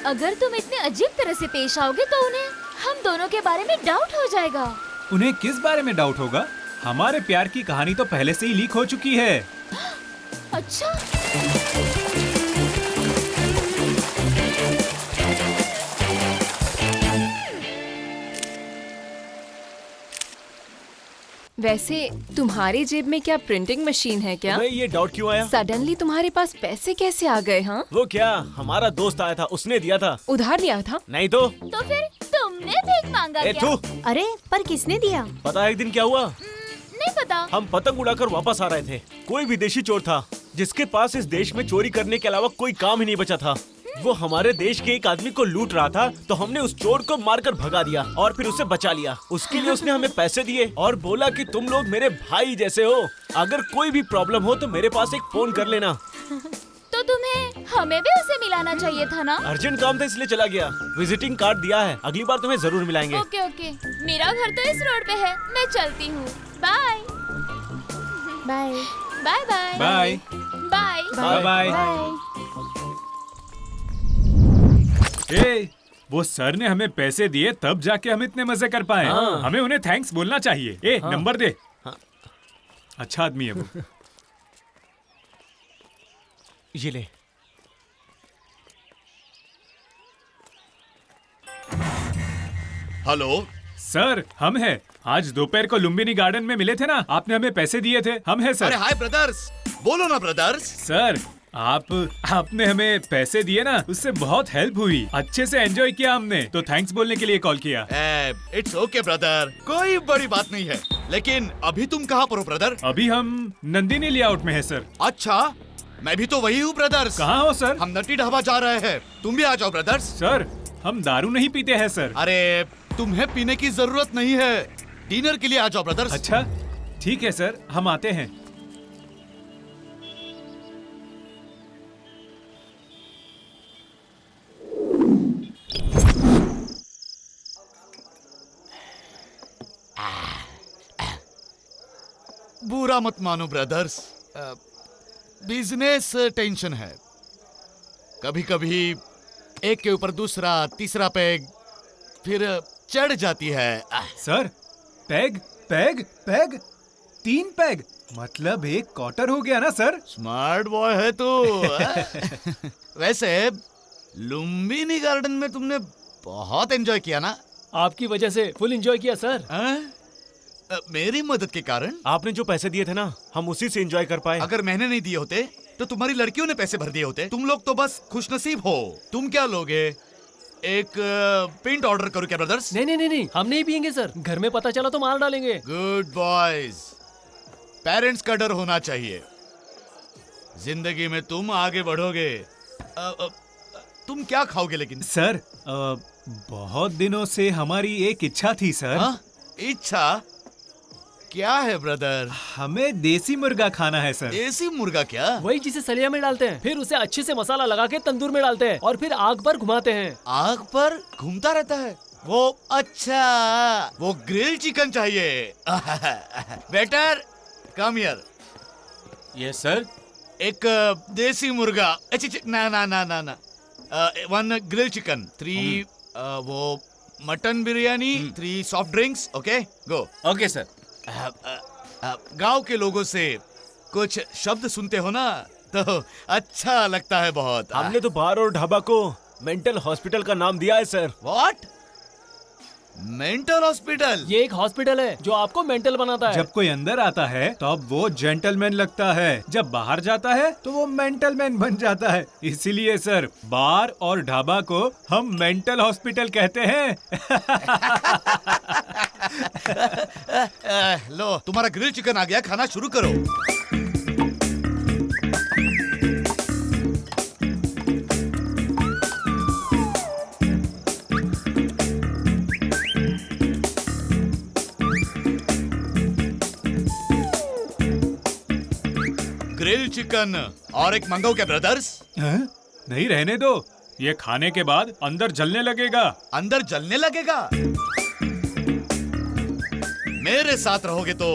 अगर तुम इतने अजीब तरह से पेश आओगे तो उन्हें हम दोनों के बारे में डाउट हो जाएगा। उन्हें किस बारे में डाउट होगा? हमारे प्यार की कहानी तो पहले से ही लीक हो चुकी है। अच्छा। वैसे तुम्हारी जेब में क्या प्रिंटिंग मशीन है क्या? नहीं, ये डाउट क्यों आया? सडनली तुम्हारे पास पैसे कैसे आ गए? हाँ, वो क्या, हमारा दोस्त आया था, उसने दिया था। उधार लिया था? नहीं तो फिर तुमने भीख मांगा क्या? अरे पर किसने दिया? पता है एक दिन क्या हुआ? नहीं पता। हम पतंग उड़ाकर वापस आ रहे थे। कोई विदेशी चोर था जिसके पास इस देश में चोरी करने के अलावा कोई काम ही नहीं बचा था। वो हमारे देश के एक आदमी को लूट रहा था, तो हमने उस चोर को मारकर भगा दिया और फिर उसे बचा लिया। उसके लिए उसने हमें पैसे दिए और बोला कि तुम लोग मेरे भाई जैसे हो, अगर कोई भी प्रॉब्लम हो तो मेरे पास एक फोन कर लेना। तो तुम्हें हमें भी उसे मिलाना चाहिए था ना? अर्जेंट काम था इसलिए चला गया। विजिटिंग कार्ड दिया है, अगली बार तुम्हें जरूर मिलाएंगे। ओके ओके, मेरा घर तो इस रोड पे है, मैं चलती हूँ। Bye bye bye bye bye bye bye bye. ए, वो सर ने हमें पैसे दिए तब जाके हम इतने मजे कर पाए। हमें उन्हें थैंक्स बोलना चाहिए। ए, नंबर दे। अच्छा आदमी है वो। ये ले। हेलो सर, हम हैं। आज दोपहर को लुम्बिनी गार्डन में मिले थे ना, आपने हमें पैसे दिए थे। हम हैं सर। अरे हाय ब्रदर्स, बोलो ना ब्रदर्स। सर, आपने हमें पैसे दिए ना, उससे बहुत हेल्प हुई। अच्छे से एंजॉय किया हमने, तो थैंक्स बोलने के लिए कॉल किया। इट्स ओके ब्रदर, कोई बड़ी बात नहीं है। लेकिन अभी तुम कहाँ पर हो ब्रदर? अभी हम नंदिनी लेआउट में है सर। अच्छा, मैं भी तो वही हूँ ब्रदर्स। कहाँ हो सर? हम नटी ढाबा जा रहे हैं, तुम भी आ जाओ ब्रदर्स। सर, हम दारू नहीं पीते हैं सर। अरे तुम्हें पीने की जरूरत नहीं है, डिनर के लिए आ जाओ ब्रदर्स। अच्छा ठीक है सर, हम आते हैं। बुरा मत मानो ब्रदर्स, बिजनेस टेंशन है। कभी कभी एक के ऊपर दूसरा तीसरा पैग फिर चढ़ जाती है। Sir, peg peg peg 3 peg मतलब 1 क्वार्टर हो गया ना सर? स्मार्ट बॉय है तू। वैसे लुम्बिनी गार्डन में तुमने बहुत एंजॉय किया ना? आपकी वजह से फुल एंजॉय किया सर। मेरी मदद के कारण? आपने जो पैसे दिए थे ना, हम उसी से एंजॉय कर पाए। अगर मैंने नहीं दिए होते तो तुम्हारी लड़कियों ने पैसे भर दिए होते। तुम लोग तो बस खुशनसीब हो। तुम क्या लोगे? एक पिंट ऑर्डर करो क्या ब्रदर्स? नहीं, हम नहीं पियेंगे सर। घर में पता चला तो मार डालेंगे। गुड बॉयज, पेरेंट्स का डर होना चाहिए। जिंदगी में तुम आगे बढ़ोगे। तुम क्या खाओगे लेकिन? सर, बहुत दिनों से हमारी एक इच्छा थी सर। इच्छा क्या है ब्रदर? हमें देसी मुर्गा खाना है सर। देसी मुर्गा क्या? वही जिसे सलिया में डालते हैं, फिर उसे अच्छे से मसाला लगा के तंदूर में डालते हैं और फिर आग पर घुमाते हैं। आग पर घूमता रहता है वो? अच्छा, वो ग्रिल चिकन चाहिए। Waiter come here. Yes sir. एक देसी मुर्गा। ना 1 ग्रिल चिकन, 3 वो mutton biryani, 3 soft drinks. Okay go. Okay sir. गांव के लोगों से कुछ शब्द सुनते हो ना तो अच्छा लगता है बहुत। हमने तो बार और ढाबा को मेंटल हॉस्पिटल का नाम दिया है सर। व्हाट? Mental hospital? ये एक हॉस्पिटल है जो आपको मेंटल बनाता है। जब कोई अंदर आता है तब वो जेंटलमैन लगता है, जब बाहर जाता है तो वो मेंटलमैन बन जाता है। इसीलिए सर, बार और ढाबा को हम मेंटल हॉस्पिटल कहते हैं। लो, तुम्हारा ग्रिल चिकन आ गया, खाना शुरू करो। ग्रिल चिकन और एक मंगाओ क्या ब्रदर्स? नहीं, रहने दो, ये खाने के बाद अंदर जलने लगेगा। अंदर जलने लगेगा? मेरे साथ रहोगे तो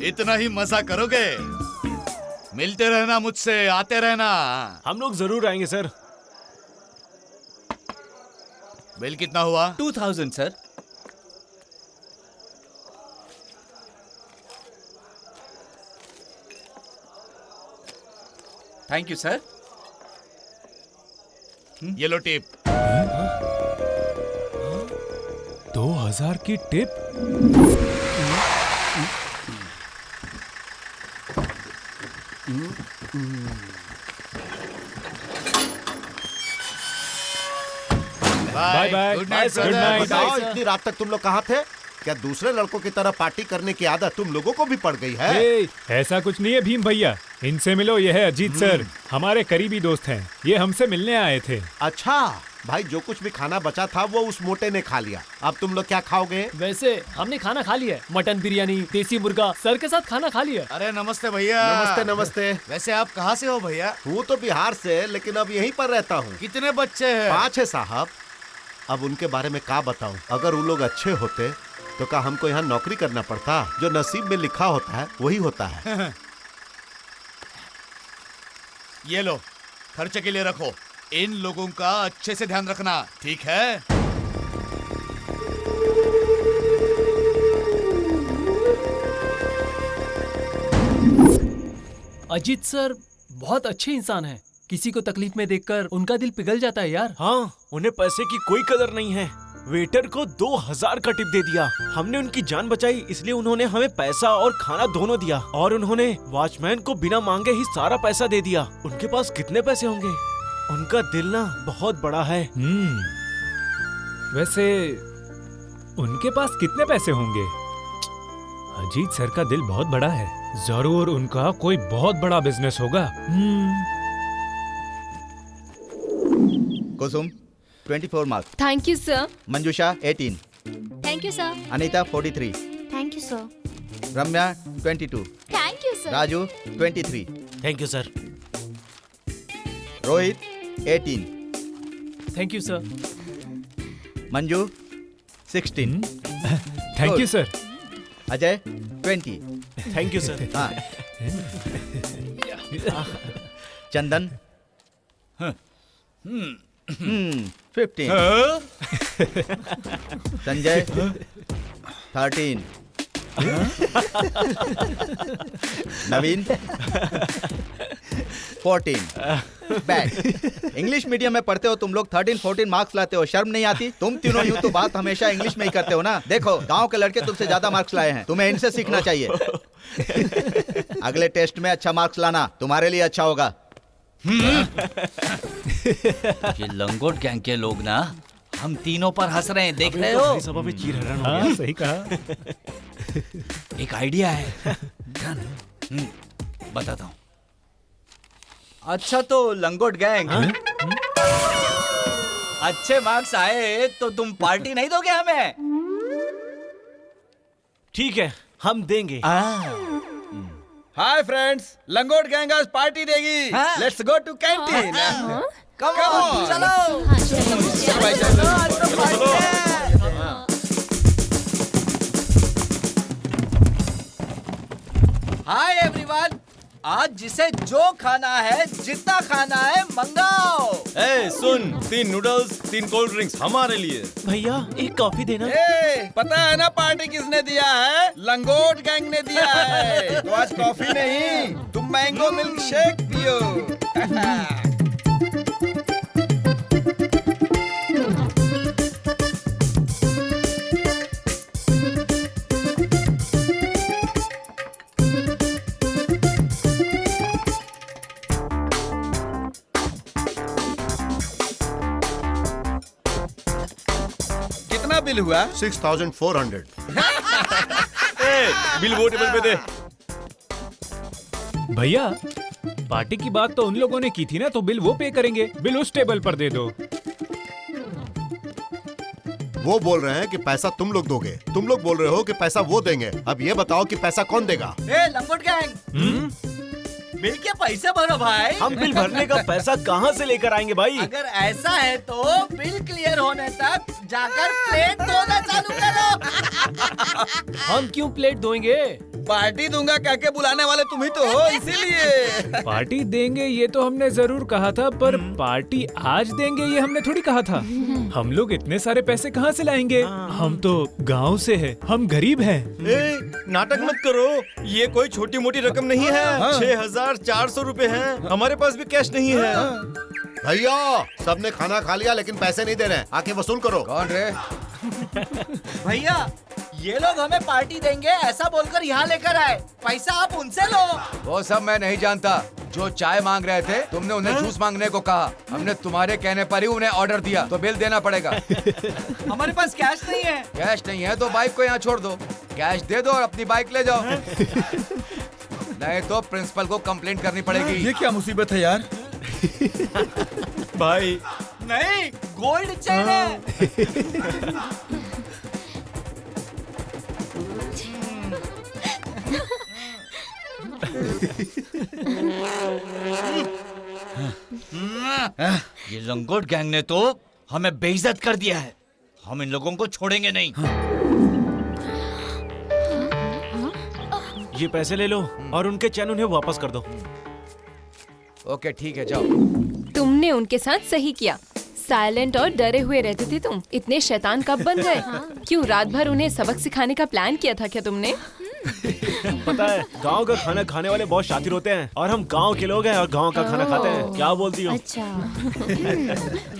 इतना ही मजा करोगे। मिलते रहना मुझसे, आते रहना। हम लोग जरूर आएंगे सर। बिल कितना हुआ? 2000 सर। Thank you sir. ये लो टिप। 2000 की tip? Bye bye. Good night good night. बताओ ब्रदर। इतनी रात तक तुम लोग कहाँ थे? क्या दूसरे लड़कों की तरह पार्टी करने की आदत तुम लोगों को भी पड़ गई है? ए, ऐसा कुछ नहीं है भीम भैया, इनसे मिलो, ये है अजीत सर, हमारे करीबी दोस्त हैं, ये हमसे मिलने आए थे। अच्छा भाई, जो कुछ भी खाना बचा था वो उस मोटे ने खा लिया। अब तुम लोग क्या खाओगे? वैसे हमने खाना खा लिया है, मटन बिरयानी, देसी मुर्गा, सर के साथ खाना खा लिया। अरे नमस्ते भैया। नमस्ते नमस्ते। वैसे आप कहाँ से हो भैया? हूँ तो बिहार से, लेकिन अब यहीं पर रहता हूँ। कितने बच्चे हैं? 5 है साहब। अब उनके बारे में क्या बताऊं? अगर वो लोग अच्छे होते तो क्या हमको यहाँ नौकरी करना पड़ता? जो नसीब में लिखा होता है वही होता है। ये लो, खर्चे के लिए रखो। इन लोगों का अच्छे से ध्यान रखना, ठीक है? अजीत सर बहुत अच्छे इंसान हैं। किसी को तकलीफ में देखकर उनका दिल पिघल जाता है यार। हाँ, उन्हें पैसे की कोई कदर नहीं है। वेटर को 2000 का टिप दे दिया। हमने उनकी जान बचाई, इसलिए उन्होंने हमें पैसा और खाना दोनों दिया। और उन्होंने वॉचमैन को बिना मांगे ही सारा पैसा दे दिया। उनके पास कितने पैसे होंगे? उनका दिल ना बहुत बड़ा है। वैसे उनके पास कितने पैसे होंगे? अजीत सर का दिल बहुत बड़ा है, जरूर उनका कोई बहुत बड़ा बिजनेस होगा। कुसुम 24 marks. Thank you sir. Manjusha 18। Thank you sir. Anita 43। Thank you sir. Ramya 22। Thank you sir. Raju 23। Thank you sir. Rohit 18। Thank you sir. Manju 16। Thank you sir. Ajay 20। Thank you sir. हाँ। चंदन 15। संजय 13। नवीन 14। बैड। इंग्लिश मीडियम में पढ़ते हो तुम लोग, 13-14 marks लाते हो, शर्म नहीं आती? तुम तीनों यूं तो बात हमेशा इंग्लिश में ही करते हो ना। देखो, गांव के लड़के तुमसे ज्यादा मार्क्स लाए हैं, तुम्हें इनसे सीखना चाहिए। अगले टेस्ट में अच्छा मार्क्स लाना, तुम्हारे लिए अच्छा होगा। ये लंगोट गैंग के लोग ना हम तीनों पर हंस रहे हैं, देख रहे हो? सभा में चीर हरण हो हाँ, गया। सही कहा। एक आइडिया है। बताता हूँ। अच्छा तो लंगोट गैंग, अच्छे मार्क्स आए तो तुम पार्टी नहीं दोगे हमें? ठीक है, हम देंगे। हाय फ्रेंड्स, लंगोट गैंग आज पार्टी देगी। Let's go to canteen. Come on, चलो। हाय एवरीवन, आज जिसे जो खाना है, जितना खाना है, मंगाओ। ए, सुन, 3 नूडल्स, 3 कोल्ड ड्रिंक्स हमारे लिए। भैया एक कॉफी देना। पता है ना पार्टी किसने दिया है? लंगोट गैंग ने दिया है। तो आज कॉफी नहीं, तुम मैंगो मिल्क शेक पियो। कितना बिल हुआ? 6400। बिल वो टेबल पे दे। भैया, पार्टी की बात तो उन लोगों ने की थी ना, तो बिल वो पे करेंगे। बिल उस टेबल पर दे दो। वो बोल रहे हैं कि पैसा तुम लोग दोगे, तुम लोग बोल रहे हो कि पैसा वो देंगे। अब ये बताओ कि पैसा कौन देगा? ए लंगोट गैंग, बिल के पैसे भरो भाई। हम बिल भरने का पैसा कहाँ से लेकर आएंगे भाई? अगर ऐसा है तो बिल क्लियर होने तक जाकर प्लेट धोना चालू करो। हम क्यों प्लेट धोएंगे? पार्टी दूंगा कह के बुलाने वाले तुम ही तो हो, इसीलिए। पार्टी देंगे ये तो हमने जरूर कहा था, पर पार्टी आज देंगे ये हमने थोड़ी कहा था। हम लोग इतने सारे पैसे कहाँ से लाएंगे? हम तो गांव से हैं, हम गरीब हैं। नाटक मत करो, ये कोई छोटी मोटी रकम नहीं है। 6400 रुपए है, हमारे पास भी कैश नहीं है। भैया सबने खाना खा लिया लेकिन पैसे नहीं दे रहे, आके वसूल करो। कौन रे? भैया ये लोग हमें पार्टी देंगे ऐसा बोलकर यहाँ लेकर आए, पैसा आप उनसे लो। वो सब मैं नहीं जानता। जो चाय मांग रहे थे तुमने उन्हें जूस मांगने को कहा, हमने तुम्हारे कहने पर ही उन्हें ऑर्डर दिया, तो बिल देना पड़ेगा। हमारे पास कैश नहीं है। कैश नहीं है तो बाइक को यहाँ छोड़ दो, कैश दे दो और अपनी बाइक ले जाओ। नहीं तो प्रिंसिपल को कंप्लेंट करनी पड़ेगी। ये क्या मुसीबत है यार? भाई नहीं, गोल्ड चेन है। ये लंगोट गैंग ने तो हमें बेइज्जत कर दिया है, हम इन लोगों को छोड़ेंगे नहीं। ये पैसे ले लो और उनके चैन उन्हें वापस कर दो। ओके ठीक है, जाओ। तुमने उनके साथ सही किया। साइलेंट और डरे हुए रहते थे तुम। इतने शैतान कब बन गए? क्यों रात भर उन्हें सबक सिखाने का प्लान किया था क्या तुमने? पता है गांव का खाना खाने वाले बहुत शातिर होते हैं और हम गांव के लोग हैं और गांव का खाना खाते हैं। क्या बोलती हो? अच्छा।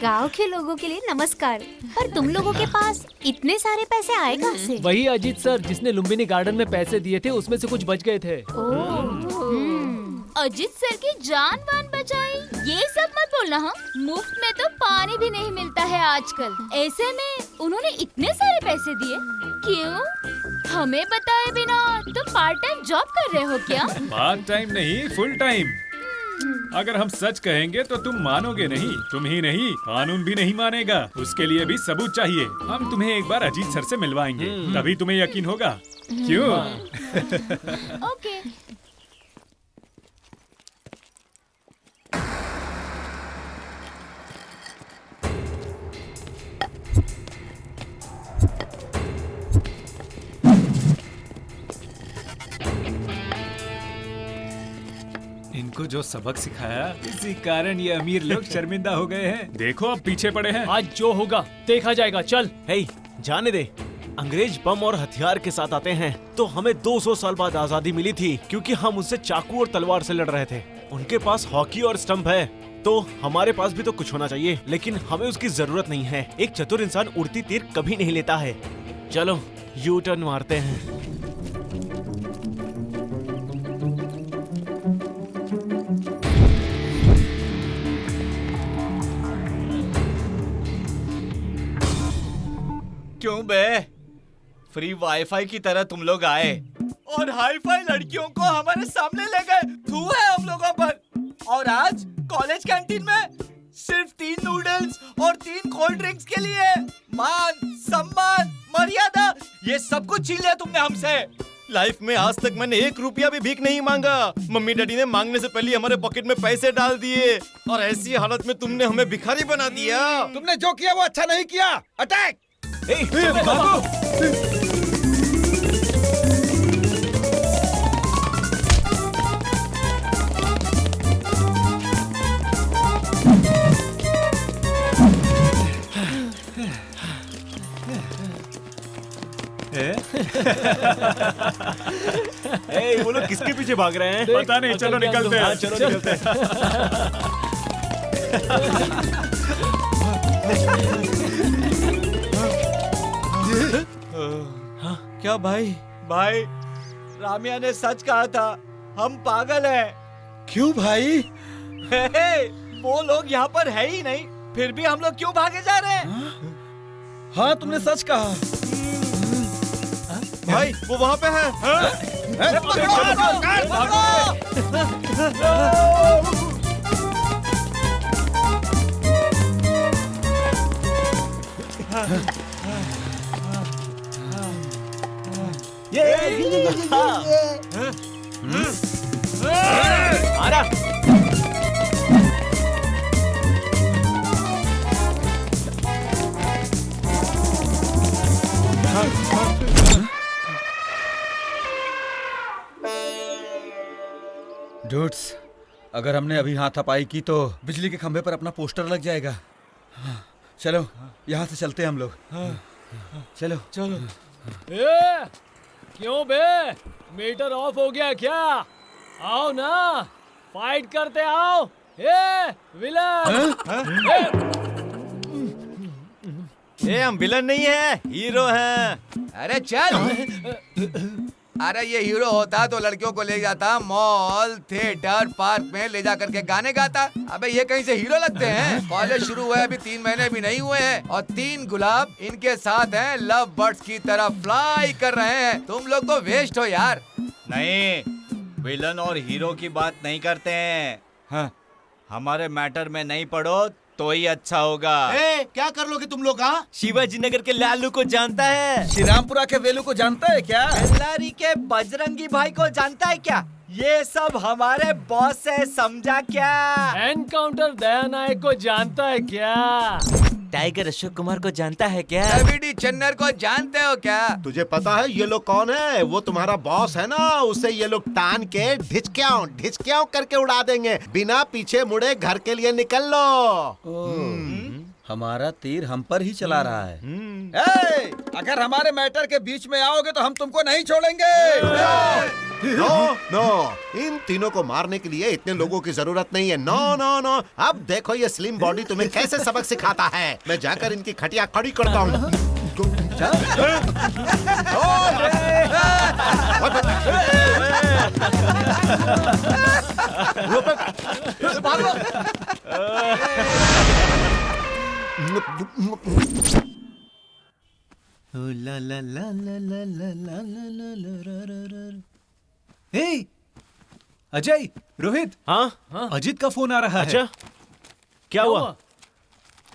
गांव के लोगों के लिए नमस्कार, पर तुम लोगों के पास इतने सारे पैसे आए कहाँ से? वही अजीत सर जिसने लुम्बिनी गार्डन में पैसे दिए थे उसमें से कुछ बच गए थे। अजीत सर की जान वान बचाई, ये सब मत बोलना। हाँ, मुफ्त में तो पानी भी नहीं मिलता है आजकल। ऐसे में उन्होंने इतने सारे पैसे दिए क्यों? हमें बताए बिना तुम पार्ट टाइम जॉब कर रहे हो क्या? पार्ट टाइम नहीं, फुल टाइम। अगर हम सच कहेंगे तो तुम मानोगे नहीं। तुम ही नहीं, कानून भी नहीं मानेगा। उसके लिए भी सबूत चाहिए। हम तुम्हें एक बार अजीत सर से मिलवाएंगे, तभी तुम्हें यकीन होगा। क्यों? ओके। इनको जो सबक सिखाया इसी कारण ये अमीर लोग शर्मिंदा हो गए हैं। देखो अब पीछे पड़े हैं। आज जो होगा देखा जाएगा। चल। हे, जाने दे। अंग्रेज बम और हथियार के साथ आते हैं तो हमें 200 साल बाद आजादी मिली थी क्योंकि हम उनसे चाकू और तलवार से लड़ रहे थे। उनके पास हॉकी और स्टंप है तो हमारे पास भी तो कुछ होना चाहिए, लेकिन हमें उसकी जरूरत नहीं है। एक चतुर इंसान उड़ती तीर कभी नहीं लेता है। चलो यू टर्न मारते हैं। क्यों बे? फ्री वाईफाई की तरह तुम लोग आए और हाई फाई लड़कियों को हमारे सामने ले गए। थू है हम लोगों पर। और आज कॉलेज कैंटीन में सिर्फ 3 नूडल्स और 3 कोल्ड ड्रिंक्स के लिए मान सम्मान मर्यादा ये सब कुछ छीन लिया तुमने हमसे। लाइफ में आज तक मैंने 1 रुपया भी भीख नहीं मांगा। मम्मी डैडी ने मांगने से पहले हमारे पॉकेट में पैसे डाल दिए और ऐसी हालत में तुमने हमें भिखारी बना दिया। तुमने जो किया वो अच्छा नहीं किया। अटैक! वो लोग किसके पीछे भाग रहे हैं? पता नहीं, चलो निकलते हैं। चलो निकलते हैं। क्या भाई? भाई रामिया ने सच कहा था, हम पागल हैं। क्यों भाई? वो लोग यहाँ पर है ही नहीं, फिर भी हम लोग क्यों भागे जा रहे हैं? हाँ तुमने सच कहा भाई, वो वहाँ पे है। डूड्स, अगर हमने अभी हाथापाई की तो बिजली के खंभे पर अपना पोस्टर लग जाएगा। चलो यहाँ से चलते हैं हम लोग। चलो चलो। ए, क्यों बे? मीटर ऑफ हो गया क्या? आओ ना, फाइट करते आओ। ए, विलन! ए, हम विलन नहीं है, हीरो हैं। अरे चल। अरे ये हीरो होता तो लड़कियों को ले जाता मॉल, थिएटर, पार्क में ले जा करके गाने गाता। अबे ये कहीं से हीरो लगते हैं? कॉलेज शुरू हुए अभी 3 महीने भी नहीं हुए हैं और 3 गुलाब इनके साथ हैं, लव बर्ड्स की तरह फ्लाई कर रहे हैं। तुम लोग तो वेस्ट हो यार। नहीं, विलन और हीरो की बात नहीं करते हैं। हाँ, हमारे मैटर में नहीं पड़ो तो ही अच्छा होगा। क्या कर लोगे तुम लोग? हाँ, शिवाजी नगर के लालू को जानता है? श्रीरामपुरा के वेलू को जानता है क्या? बेल्लारी के बजरंगी भाई को जानता है क्या? ये सब हमारे बॉस है, समझा क्या? एनकाउंटर दया नायक को जानता है क्या? टाइगर अशोक कुमार को जानता है क्या? एबीडी चन्नर को जानते हो क्या? तुझे पता है ये लोग कौन है? वो तुम्हारा बॉस है ना, उसे ये लोग टान के ढिचक्याओं करके उड़ा देंगे। बिना पीछे मुड़े घर के लिए निकल लो। हमारा तीर हम पर ही चला रहा है। अगर हमारे मैटर के बीच में आओगे तो हम तुमको नहीं छोड़ेंगे। नो, इन तीनों को मारने के लिए इतने लोगों की जरूरत नहीं है। नो। अब देखो ये स्लिम बॉडी तुम्हें कैसे सबक सिखाता है। मैं जाकर इनकी खटिया खड़ी करता हूँ। हे, अजय, रोहित। हाँ, अजित का फोन आ रहा है। अच्छा, क्या हुआ?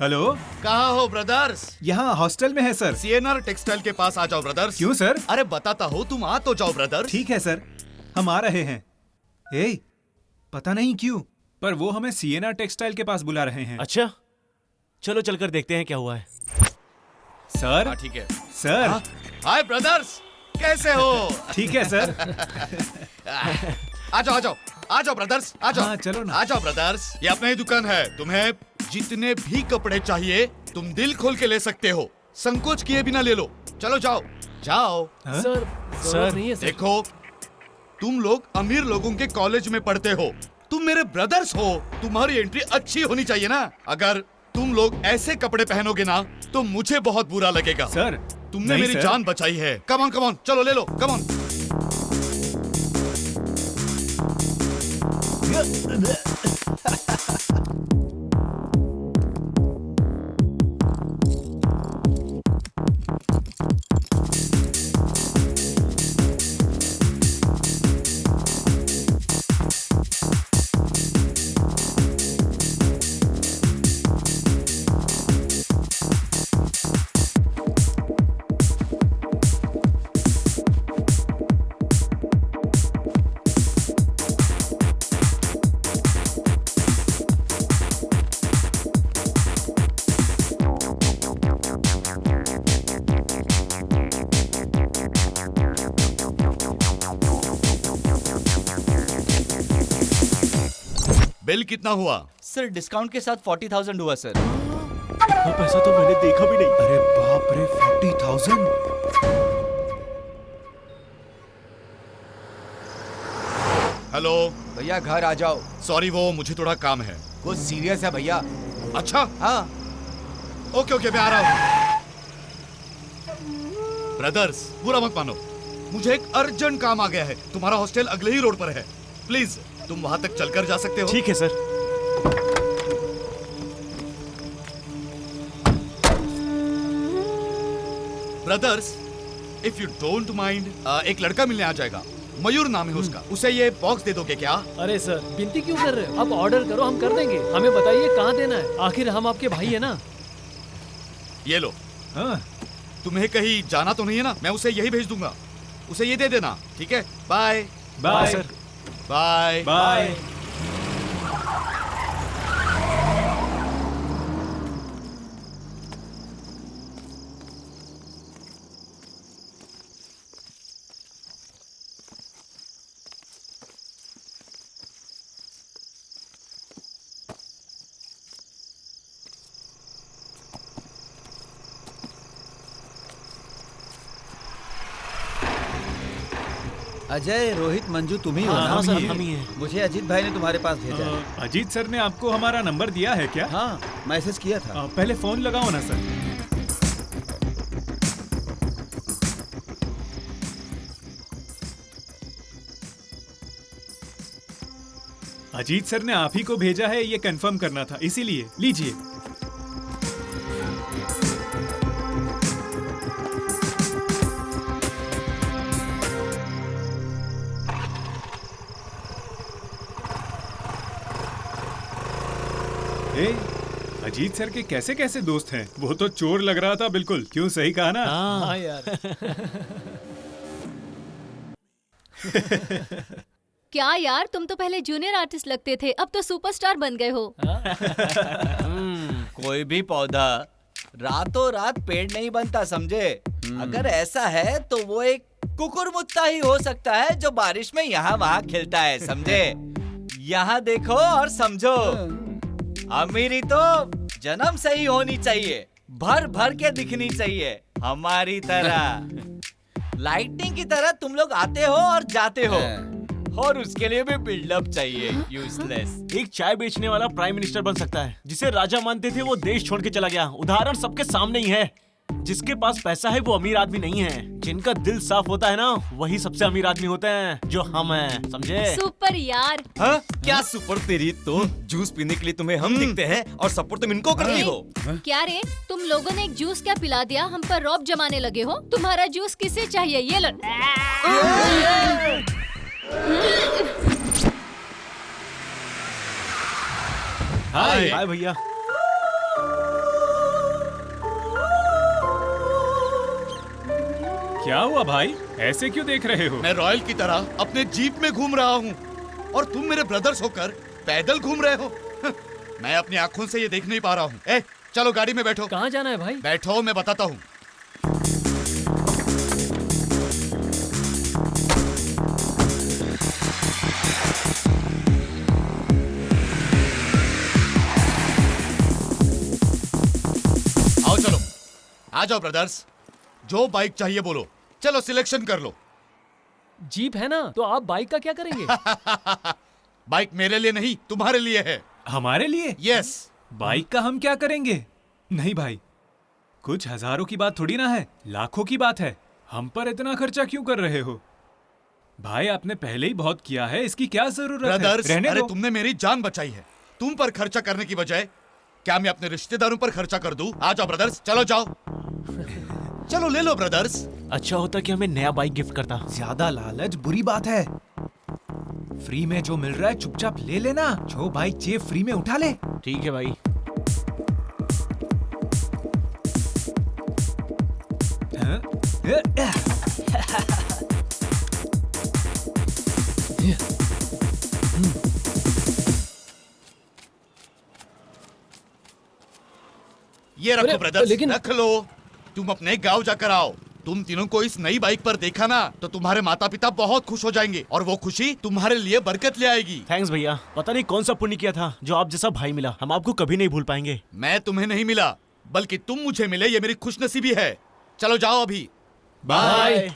हेलो, कहाँ हो ब्रदर्स? यहाँ हॉस्टल में है सर। सीएनआर टेक्सटाइल के पास आ जाओ ब्रदर्स। क्यों सर? अरे बताता हो, तुम आ तो जाओ ब्रदर्स। ठीक है सर, हम आ रहे हैं। पता नहीं क्यों, पर वो हमें सीएनआर टेक्सटाइल के पास बुला रहे हैं। अच्छा, चलो चलकर देखते हैं क्या हुआ है। सर? हाँ, ठीक है सर। हाय ब्रदर्स, कैसे हो? ठीक है सर। आ जाओ ब्रदर्स, आ जाओ। हाँ, चलो ना। आ जाओ ब्रदर्स, ये अपना ही दुकान है। तुम्हें जितने भी कपड़े चाहिए तुम दिल खोल के ले सकते हो, संकोच किए बिना ले लो। चलो जाओ। सर नहीं है सर। देखो, तुम लोग अमीर लोगों के कॉलेज में पढ़ते हो, तुम मेरे ब्रदर्स हो, तुम्हारी एंट्री अच्छी होनी चाहिए ना। अगर तुम लोग ऐसे कपड़े पहनोगे ना तो मुझे बहुत बुरा लगेगा। सर, तुमने नहीं मेरी सर। जान बचाई है। कम ऑन, चलो ले लो, कम ऑन। बिल कितना हुआ? सर डिस्काउंट के साथ 40,000 हुआ सर। पैसा तो मैंने देखा भी नहीं। अरे बाप रे, 40,000। हेलो भैया, घर आ जाओ। सॉरी, वो मुझे थोड़ा काम है। कुछ सीरियस है भैया। अच्छा, हाँ। ओके, मैं आ रहा हूँ। ब्रदर्स, बुरा मत मानो, मुझे एक अर्जेंट काम आ गया है। तुम्हारा हॉस्टल अगले ही रोड पर है, प्लीज तुम वहां तक चलकर जा सकते हो? ठीक है sir. Brothers, if you don't mind, एक लड़का मिलने आ जाएगा, मयूर नाम है उसका। उसे ये बॉक्स दे दोगे क्या? अरे सर, विनती क्यों कर रहे हो? आप ऑर्डर करो, हम कर देंगे। हमें बताइए कहाँ देना है, आखिर हम आपके भाई है ना। ये लो। तुम्हें कहीं जाना तो नहीं है ना? मैं उसे यही भेज दूंगा, उसे ये दे देना। ठीक है, bye. Bye sir. Bye bye. Ajay, Rohit, Manju तुम ही हो हाँ, ना? हम सर, हम ही हैं। मुझे अजीत भाई ने तुम्हारे पास भेजा है। अजीत सर ने आपको हमारा नंबर दिया है क्या? हाँ, मैसेज किया था। पहले फोन लगाओ ना सर। अजीत सर ने आप ही को भेजा है, ये कंफर्म करना था, इसीलिए लीजिए। अजीत सर के कैसे कैसे दोस्त हैं? वो तो चोर लग रहा था बिल्कुल। क्यों, सही कहा ना? हाँ यार। क्या यार, तुम तो पहले जूनियर आर्टिस्ट लगते थे, अब तो सुपरस्टार बन गए हो। कोई भी पौधा रातों रात पेड़ नहीं बनता, समझे? अगर ऐसा है तो वो एक कुकुरमुत्ता ही हो सकता है जो बारिश में यहाँ वहाँ खिलता है, समझे? यहाँ देखो और समझो। अमीरी तो जन्म से ही होनी चाहिए, भर भर के दिखनी चाहिए, हमारी तरह। लाइटनिंग की तरह तुम लोग आते हो और जाते हो, और उसके लिए भी बिल्डअप चाहिए। यूजलेस। एक चाय बेचने वाला प्राइम मिनिस्टर बन सकता है। जिसे राजा मानते थे वो देश छोड़ के चला गया। उदाहरण सबके सामने ही है। जिसके पास पैसा है वो अमीर आदमी नहीं है। जिनका दिल साफ होता है ना, वही सबसे अमीर आदमी होते हैं, जो हम हैं, समझे? सुपर यार। हाँ? क्या सुपर तेरी तो। जूस पीने के लिए तुम्हें हम दिखते हैं और सपोर्ट तुम इनको करती हो। क्या रे, तुम लोगों ने एक जूस क्या पिला दिया, हम पर रौब जमाने लगे हो। तुम्हारा जूस किसे चाहिए? ये लो। हाय हाय भैया। क्या हुआ भाई, ऐसे क्यों देख रहे हो? मैं रॉयल की तरह अपने जीप में घूम रहा हूँ और तुम मेरे ब्रदर्स होकर पैदल घूम रहे हो। मैं अपनी आंखों से ये देख नहीं पा रहा हूँ। ए, चलो गाड़ी में बैठो। कहाँ जाना है भाई? बैठो, मैं बताता हूँ। आओ चलो, आ जाओ ब्रदर्स। जो बाइक चाहिए बोलो, चलो सिलेक्शन कर लो। जीप है ना, तो आप बाइक का क्या करेंगे? बाइक मेरे लिए नहीं, तुम्हारे लिए है। हमारे लिए? यस। बाइक का हम क्या करेंगे? नहीं भाई, कुछ हजारों की बात थोड़ी ना है, लाखों की बात है। हम पर इतना खर्चा क्यों कर रहे हो? भाई आपने पहले ही बहुत किया है, इसकी क्या जरूरत है? ब्रदर्स, रहने अरे दो। तुमने मेरी जान बचाई है। तुम पर खर्चा करने की बजाय क्या मैं अपने रिश्तेदारों पर खर्चा कर दूं? आ जाओ ब्रदर्स, चलो जाओ। चलो ले लो ब्रदर्स। अच्छा होता कि हमें नया बाइक गिफ्ट करता। ज्यादा लालच बुरी बात है। फ्री में जो मिल रहा है चुपचाप ले लेना। जो बाइक चाहिए फ्री में उठा ले। ठीक है भाई। ये रखो ब्रदर्स, रख लो। तुम अपने गांव जाकर आओ। तुम तीनों को इस नई बाइक पर देखा ना, तो तुम्हारे माता पिता बहुत खुश हो जाएंगे और वो खुशी तुम्हारे लिए बरकत ले आएगी। थैंक्स भैया। पता नहीं कौन सा पुण्य किया था जो आप जैसा भाई मिला। हम आपको कभी नहीं भूल पाएंगे। मैं तुम्हें नहीं मिला, बल्कि तुम मुझे मिले, ये मेरी खुशनसीबी है। चलो जाओ अभी। बाय।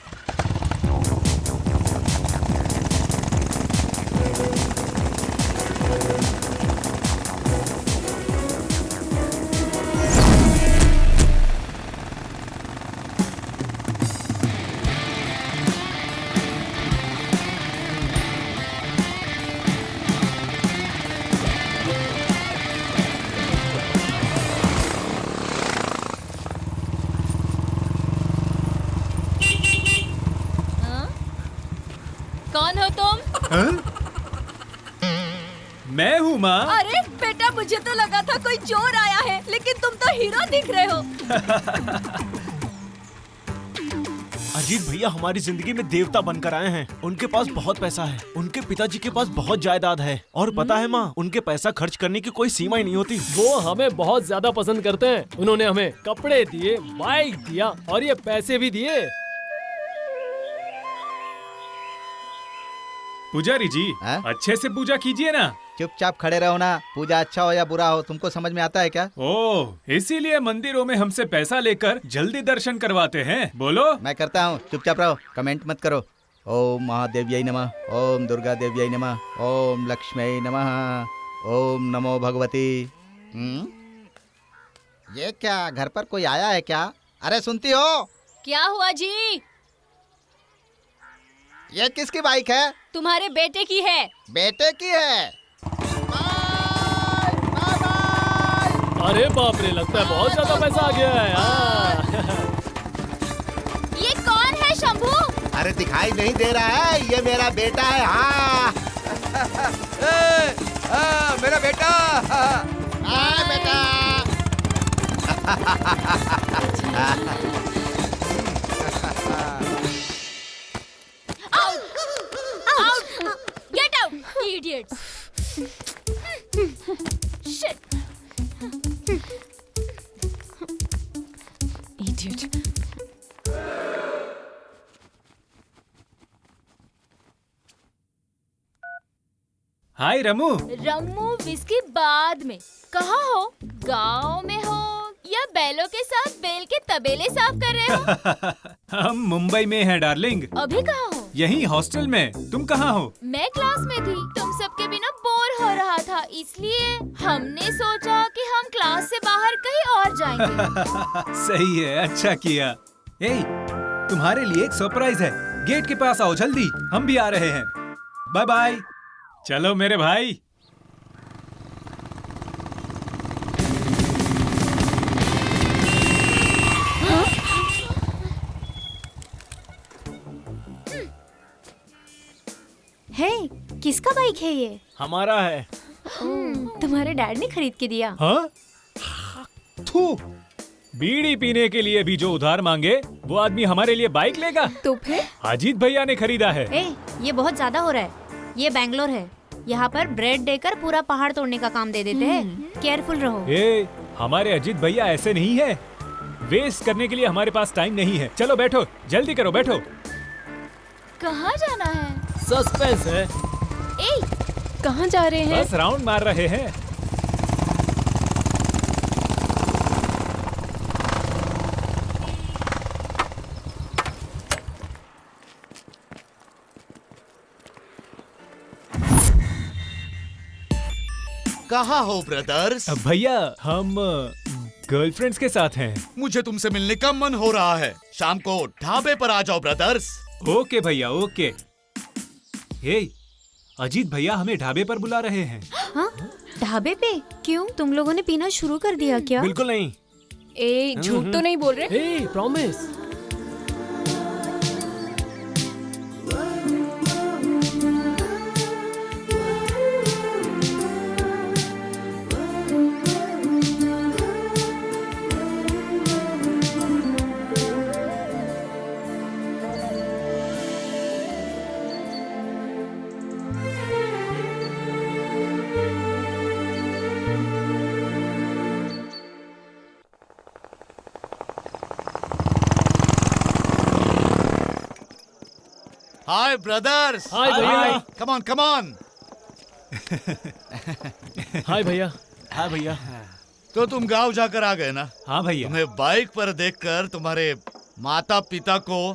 कौन हो तुम? मैं हूँ माँ। अरे बेटा, मुझे तो लगा था कोई चोर आया है, लेकिन तुम तो हीरो दिख रहे हो। अजीत भैया हमारी जिंदगी में देवता बनकर आए हैं। उनके पास बहुत पैसा है। उनके पिताजी के पास बहुत जायदाद है। और पता है माँ, उनके पैसा खर्च करने की कोई सीमा ही नहीं होती। वो हमें बहुत ज्यादा पसंद करते हैं। उन्होंने हमें कपड़े दिए, बाइक दिया और ये पैसे भी दिए। पुजारी जी, अच्छे से पूजा कीजिए ना। चुपचाप खड़े रहो ना। पूजा अच्छा हो या बुरा हो, तुमको समझ में आता है क्या? ओह, इसीलिए मंदिरों में हमसे पैसा लेकर जल्दी दर्शन करवाते हैं। बोलो। मैं करता हूँ, चुपचाप रहो, कमेंट मत करो। ओम महादेव्यै नमः, ओम दुर्गा देव्यै नमः, ओम लक्ष्म्यै नमः, ओम नमो भगवती। ये क्या, घर पर कोई आया है क्या? अरे सुनती हो? क्या हुआ जी? ये किसकी बाइक है? तुम्हारे बेटे की है। बेटे की है? अरे बाप रे, लगता है बहुत ज्यादा पैसा आ गया है। ये कौन है शंभू? अरे दिखाई नहीं दे रहा है, ये मेरा बेटा है। हाँ मेरा बेटा। बेटा। Out! Get out, idiots! Shit! Idiot. हाय रमू। रम्मू विस्की बाद में। कहाँ हो? गांव में हो या बैलों के साथ बैल के तबेले साफ कर रहे हो? हम मुंबई में हैं डार्लिंग। अभी कहाँ हो? यहीं हॉस्टल में। तुम कहाँ हो? मैं क्लास में थी। तुम सबके बिना बोर हो रहा था, इसलिए हमने सोचा कि हम क्लास से बाहर कहीं और जाएंगे। सही है, अच्छा किया। ए, तुम्हारे लिए एक सरप्राइज है। गेट के पास आओ जल्दी, हम भी आ रहे हैं। Bye bye. चलो मेरे भाई। हे, किसका बाइक है ये? हमारा है। तुम्हारे डैड ने खरीद के दिया। हाँ? थू। बीड़ी पीने के लिए भी जो उधार मांगे वो आदमी हमारे लिए बाइक लेगा? तो फिर? अजीत भैया ने खरीदा है। ये बहुत ज्यादा हो रहा है। ये बैंगलोर है, यहाँ पर ब्रेड देकर पूरा पहाड़ तोड़ने का काम दे देते हैं। केयरफुल रहो। हमारे अजीत भैया ऐसे नहीं है। वेस्ट करने के लिए हमारे पास टाइम नहीं है। चलो बैठो, जल्दी करो, बैठो। कहाँ जाना है? सस्पेंस है। कहाँ जा रहे हैं? बस राउंड मार रहे हैं। कहाँ हो ब्रदर्स? भैया हम गर्लफ्रेंड्स के साथ हैं। मुझे तुमसे मिलने का मन हो रहा है। शाम को ढाबे पर आ जाओ ब्रदर्स। ओके भैया, ओके। हे, अजीत भैया हमें ढाबे पर बुला रहे हैं। हाँ? ढाबे पे? क्यों? तुम लोगों ने पीना शुरू कर दिया क्या? बिल्कुल नहीं। झूठ तो नहीं बोल रहे? प्रॉमिस। हाय ब्रदर्स। हाय भैया। Come on come on. हाय भैया। हाँ भैया। तो तुम गांव जाकर आ गए ना? हाँ भैया। तुम्हें बाइक पर देखकर तुम्हारे माता पिता को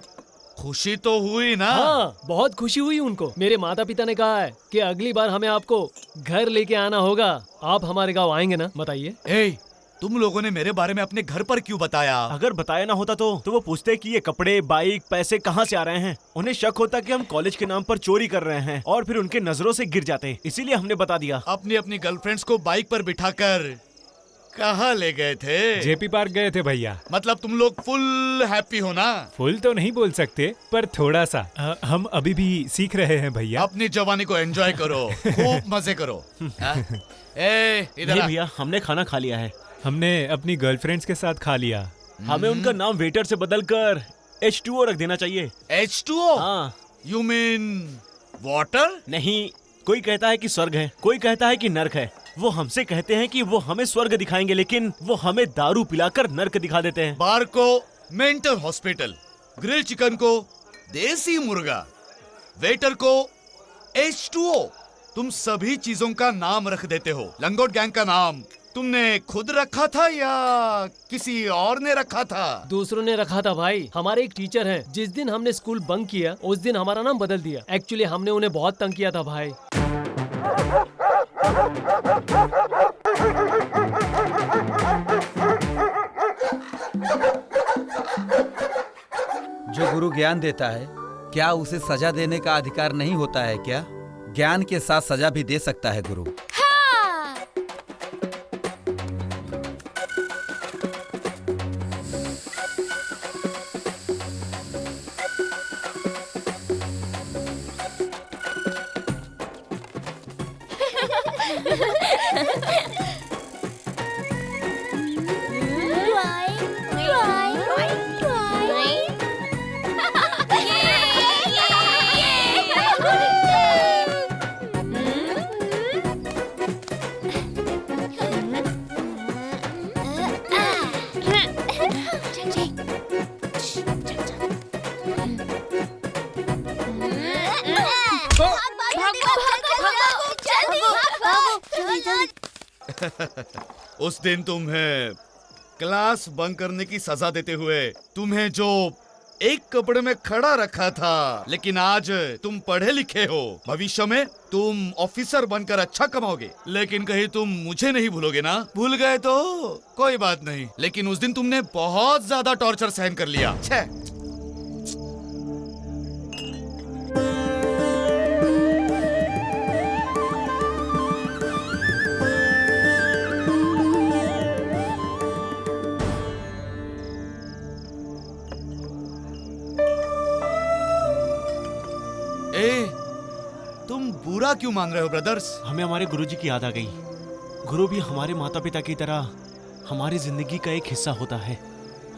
खुशी तो हुई ना? हाँ, बहुत खुशी हुई उनको। मेरे माता पिता ने कहा है कि अगली बार हमें आपको घर लेके आना होगा। आप हमारे गांव आएंगे ना? बताइए। तुम लोगों ने मेरे बारे में अपने घर पर क्यों बताया? अगर बताया ना होता तो वो पूछते कि ये कपड़े, बाइक, पैसे कहाँ से आ रहे हैं। उन्हें शक होता कि हम कॉलेज के नाम पर चोरी कर रहे हैं और फिर उनके नजरों से गिर जाते। इसीलिए हमने बता दिया। अपनी अपनी गर्लफ्रेंड्स को बाइक पर बिठाकर कहाँ ले गए थे? जेपी पार्क गए थे भैया। मतलब तुम लोग फुल हैप्पी हो ना? फुल तो नहीं बोल सकते, पर थोड़ा सा। हम अभी भी सीख रहे हैं भैया। अपनी जवानी को एंजॉय करो, खूब मजे करो। इधर भैया, हमने खाना खा लिया है। हमने अपनी गर्लफ्रेंड्स के साथ खा लिया। हमें उनका नाम वेटर से बदलकर H2O रख देना चाहिए। H2O? हाँ। You mean water? नहीं, कोई कहता है कि स्वर्ग है, कोई कहता है कि नर्क है। वो हमसे कहते हैं कि वो हमें स्वर्ग दिखाएंगे, लेकिन वो हमें दारू पिलाकर नर्क दिखा देते हैं। बार को मेंटल हॉस्पिटल, ग्रिल चिकन को देसी मुर्गा, वेटर को H2O। तुम सभी चीजों का नाम रख देते हो। लंगोट गैंग का नाम तुमने खुद रखा था या किसी और ने रखा था? दूसरों ने रखा था भाई। हमारे एक टीचर हैं, जिस दिन हमने स्कूल बंक किया उस दिन हमारा नाम बदल दिया। एक्चुअली हमने उन्हें बहुत तंग किया था भाई। जो गुरु ज्ञान देता है, क्या उसे सजा देने का अधिकार नहीं होता है क्या? ज्ञान के साथ सजा भी दे सकता है गुरु। उस दिन तुम्हें क्लास बंक करने की सजा देते हुए तुम्हें जो एक कपड़े में खड़ा रखा था, लेकिन आज तुम पढ़े लिखे हो, भविष्य में तुम ऑफिसर बनकर अच्छा कमाओगे। लेकिन कहीं तुम मुझे नहीं भूलोगे ना? भूल गए तो कोई बात नहीं, लेकिन उस दिन तुमने बहुत ज्यादा टॉर्चर सहन कर लिया। छे। तुम बुरा क्यों मान रहे हो ब्रदर्स? हमें हमारे गुरुजी की याद आ गई। गुरु भी हमारे माता पिता की तरह हमारी जिंदगी का एक हिस्सा होता है।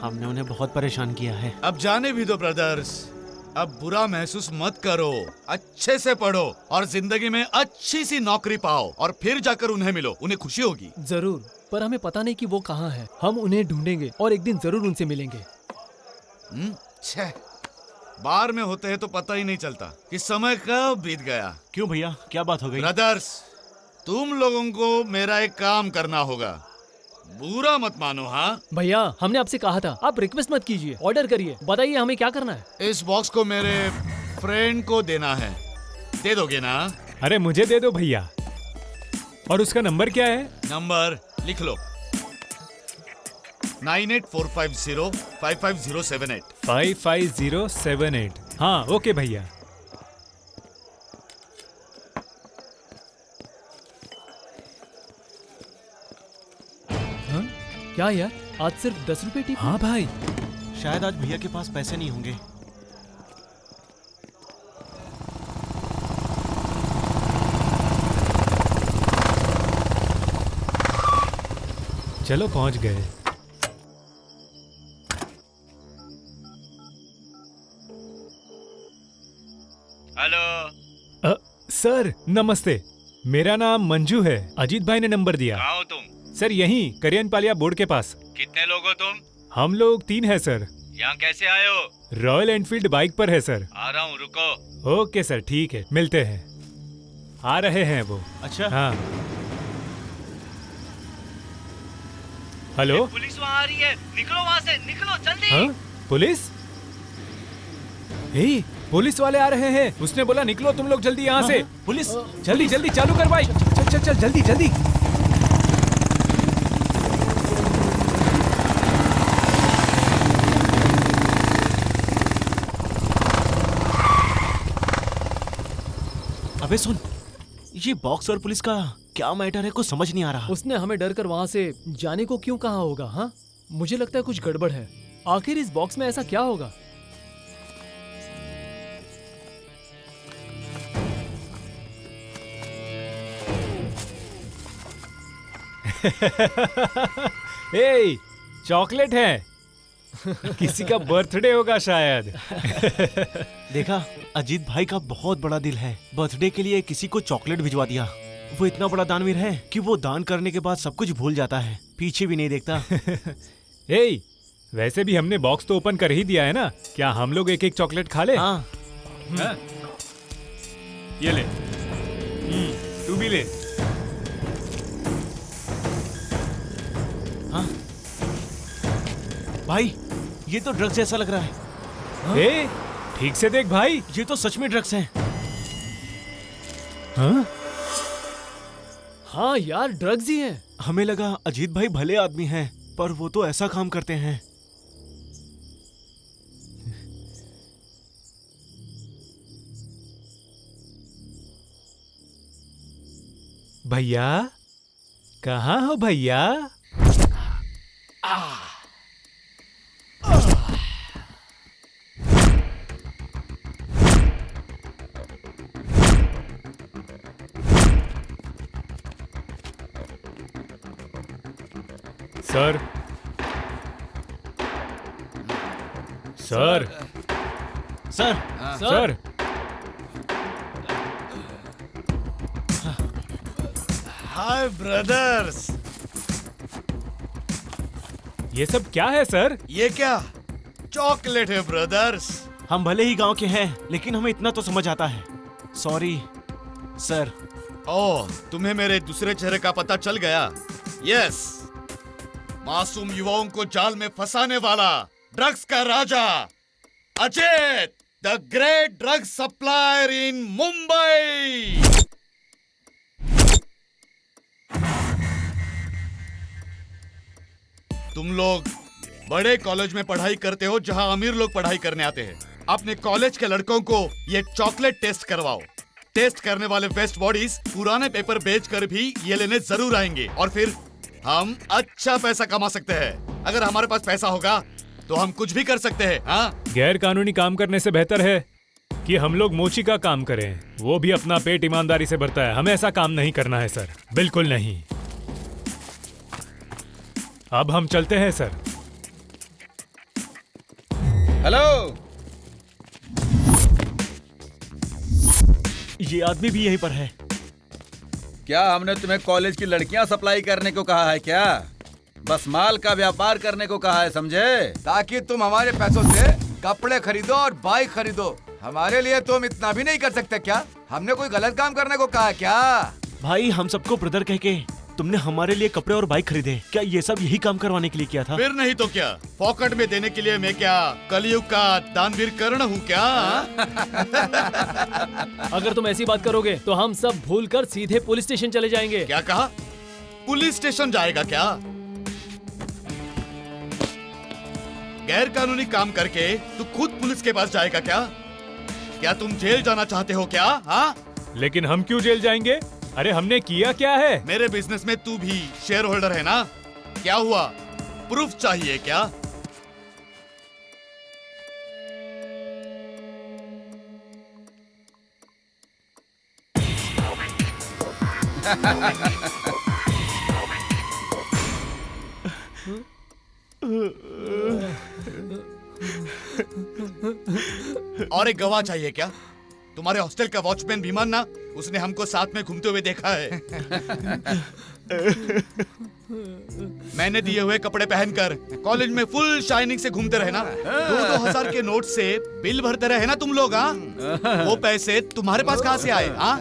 हमने उन्हें बहुत परेशान किया है। अब जाने भी दो ब्रदर्स, अब बुरा महसूस मत करो, अच्छे से पढ़ो और जिंदगी में अच्छी सी नौकरी पाओ और फिर जाकर उन्हें मिलो, उन्हें खुशी होगी। जरूर, पर हमें पता नहीं कि वो कहाँ है। हम उन्हें ढूंढेंगे और एक दिन जरूर उनसे मिलेंगे। बाहर में होते हैं तो पता ही नहीं चलता कि समय कब बीत गया। क्यों भैया, क्या बात हो गई? ब्रदर्स, तुम लोगों को मेरा एक काम करना होगा, बुरा मत मानो। हाँ भैया, हमने आपसे कहा था आप रिक्वेस्ट मत कीजिए, ऑर्डर करिए। बताइए हमें क्या करना है? इस बॉक्स को मेरे फ्रेंड को देना है, दे दोगे ना? अरे मुझे दे दो भैया। और उसका नंबर क्या है? नंबर लिख लो, 9845055078। 55078। हाँ ओके भैया। हाँ? क्या यार, आज सिर्फ 10 रुपए टिप? हाँ भाई, शायद आज भैया के पास पैसे नहीं होंगे। चलो पहुंच गए। हेलो सर नमस्ते, मेरा नाम मंजू है। अजीत भाई ने नंबर दिया। कहाँ हो तुम? सर यहीं करियन पालिया बोर्ड के पास। कितने लोग हो तुम? हम लोग 3 हैं सर। यहाँ कैसे आए हो? रॉयल एनफील्ड बाइक पर है सर। आ रहा हूँ, रुको। ओके सर, ठीक है, मिलते हैं। आ रहे हैं वो। अच्छा हाँ। हेलो, पुलिस वहाँ आ रही है, निकलो वहाँ से, निकलो जल्दी। हाँ? पुलिस? पुलिस वाले आ रहे हैं। उसने बोला निकलो तुम लोग जल्दी यहाँ से। पुलिस? जल्दी जल्दी चालू कर बाइक। चल चल चल जल्दी जल्दी। अबे सुन, ये बॉक्स और पुलिस का क्या मैटर है, कुछ समझ नहीं आ रहा। उसने हमें डर कर वहाँ से जाने को क्यों कहा होगा? हाँ, मुझे लगता है कुछ गड़बड़ है। आखिर इस बॉक्स में ऐसा क्या होगा? ए, चॉकलेट है। किसी का बर्थडे होगा शायद। देखा, अजीत भाई का बहुत बड़ा दिल है। बर्थडे के लिए किसी को चॉकलेट भिजवा दिया। वो इतना बड़ा दानवीर है कि वो दान करने के बाद सब कुछ भूल जाता है, पीछे भी नहीं देखता। ए, वैसे भी हमने बॉक्स तो ओपन कर ही दिया है ना, क्या हम लोग एक एक चॉकलेट खा ले? हाँ। ये ले, तू भी ले। भाई ये तो ड्रग्स जैसा लग रहा है। ए, ठीक से देख भाई, ये तो सच में ड्रग्स हैं। हाँ? हाँ यार, ड्रग्स ही हैं। हमें लगा अजीत भाई भले आदमी हैं, पर वो तो ऐसा काम करते हैं। भैया, कहाँ हो भैया? सर, सर, सर, सर, हाय ब्रदर्स। ये सब क्या है सर? ये क्या चॉकलेट है ब्रदर्स। हम भले ही गांव के हैं, लेकिन हमें इतना तो समझ आता है। Sorry sir. ओह, तुम्हें मेरे दूसरे चेहरे का पता चल गया। यस, मासूम युवाओं को जाल में फंसाने वाला ड्रग्स का राजा Ajit, the great drug supplier in Mumbai. तुम लोग बड़े कॉलेज में पढ़ाई करते हो जहां अमीर लोग पढ़ाई करने आते हैं। अपने कॉलेज के लड़कों को ये चॉकलेट टेस्ट करवाओ। टेस्ट करने वाले वेस्ट बॉडीज पुराने पेपर बेचकर भी ये लेने जरूर आएंगे और फिर हम अच्छा पैसा कमा सकते हैं। अगर हमारे पास पैसा होगा तो हम कुछ भी कर सकते हैं। हाँ, गैर कानूनी काम करने से बेहतर है कि हम लोग मोची का काम करें। वो भी अपना पेट ईमानदारी से भरता है। हमें ऐसा काम नहीं करना है सर, बिल्कुल नहीं। अब हम चलते हैं सर। हेलो, ये आदमी भी यहीं पर है। क्या हमने तुम्हें कॉलेज की लड़कियां सप्लाई करने को कहा है क्या? बस माल का व्यापार करने को कहा है, समझे? ताकि तुम हमारे पैसों से कपड़े खरीदो और बाइक खरीदो। हमारे लिए तुम इतना भी नहीं कर सकते क्या? हमने कोई गलत काम करने को कहा क्या? भाई, हम सबको ब्रदर कह के तुमने हमारे लिए कपड़े और बाइक खरीदे। क्या ये सब यही काम करवाने के लिए किया था? फिर नहीं तो क्या? पॉकेट में देने के लिए मैं क्या कलयुग का दानवीर कर्ण हूँ क्या? अगर तुम ऐसी बात करोगे तो हम सब भूलकर सीधे पुलिस स्टेशन चले जाएंगे। क्या कहा? पुलिस स्टेशन जाएगा क्या? गैर कानूनी काम करके तू खुद पुलिस के पास जाएगा क्या? क्या तुम जेल जाना चाहते हो क्या? हाँ? लेकिन हम क्यों जेल जाएंगे? अरे हमने किया क्या है? मेरे बिजनेस में तू भी शेयर होल्डर है ना? क्या हुआ? प्रूफ चाहिए क्या? और एक गवाह चाहिए क्या? तुम्हारे हॉस्टल का वॉचमैन भीमान ना, उसने हमको साथ में घूमते हुए देखा है। मैंने दिए हुए कपड़े पहनकर कॉलेज में फुल शाइनिंग से घूमते रहे ना। 2-2 हजार के नोट से बिल भरते रहे ना तुम लोग। हाँ, वो पैसे तुम्हारे पास कहाँ से आए? हाँ,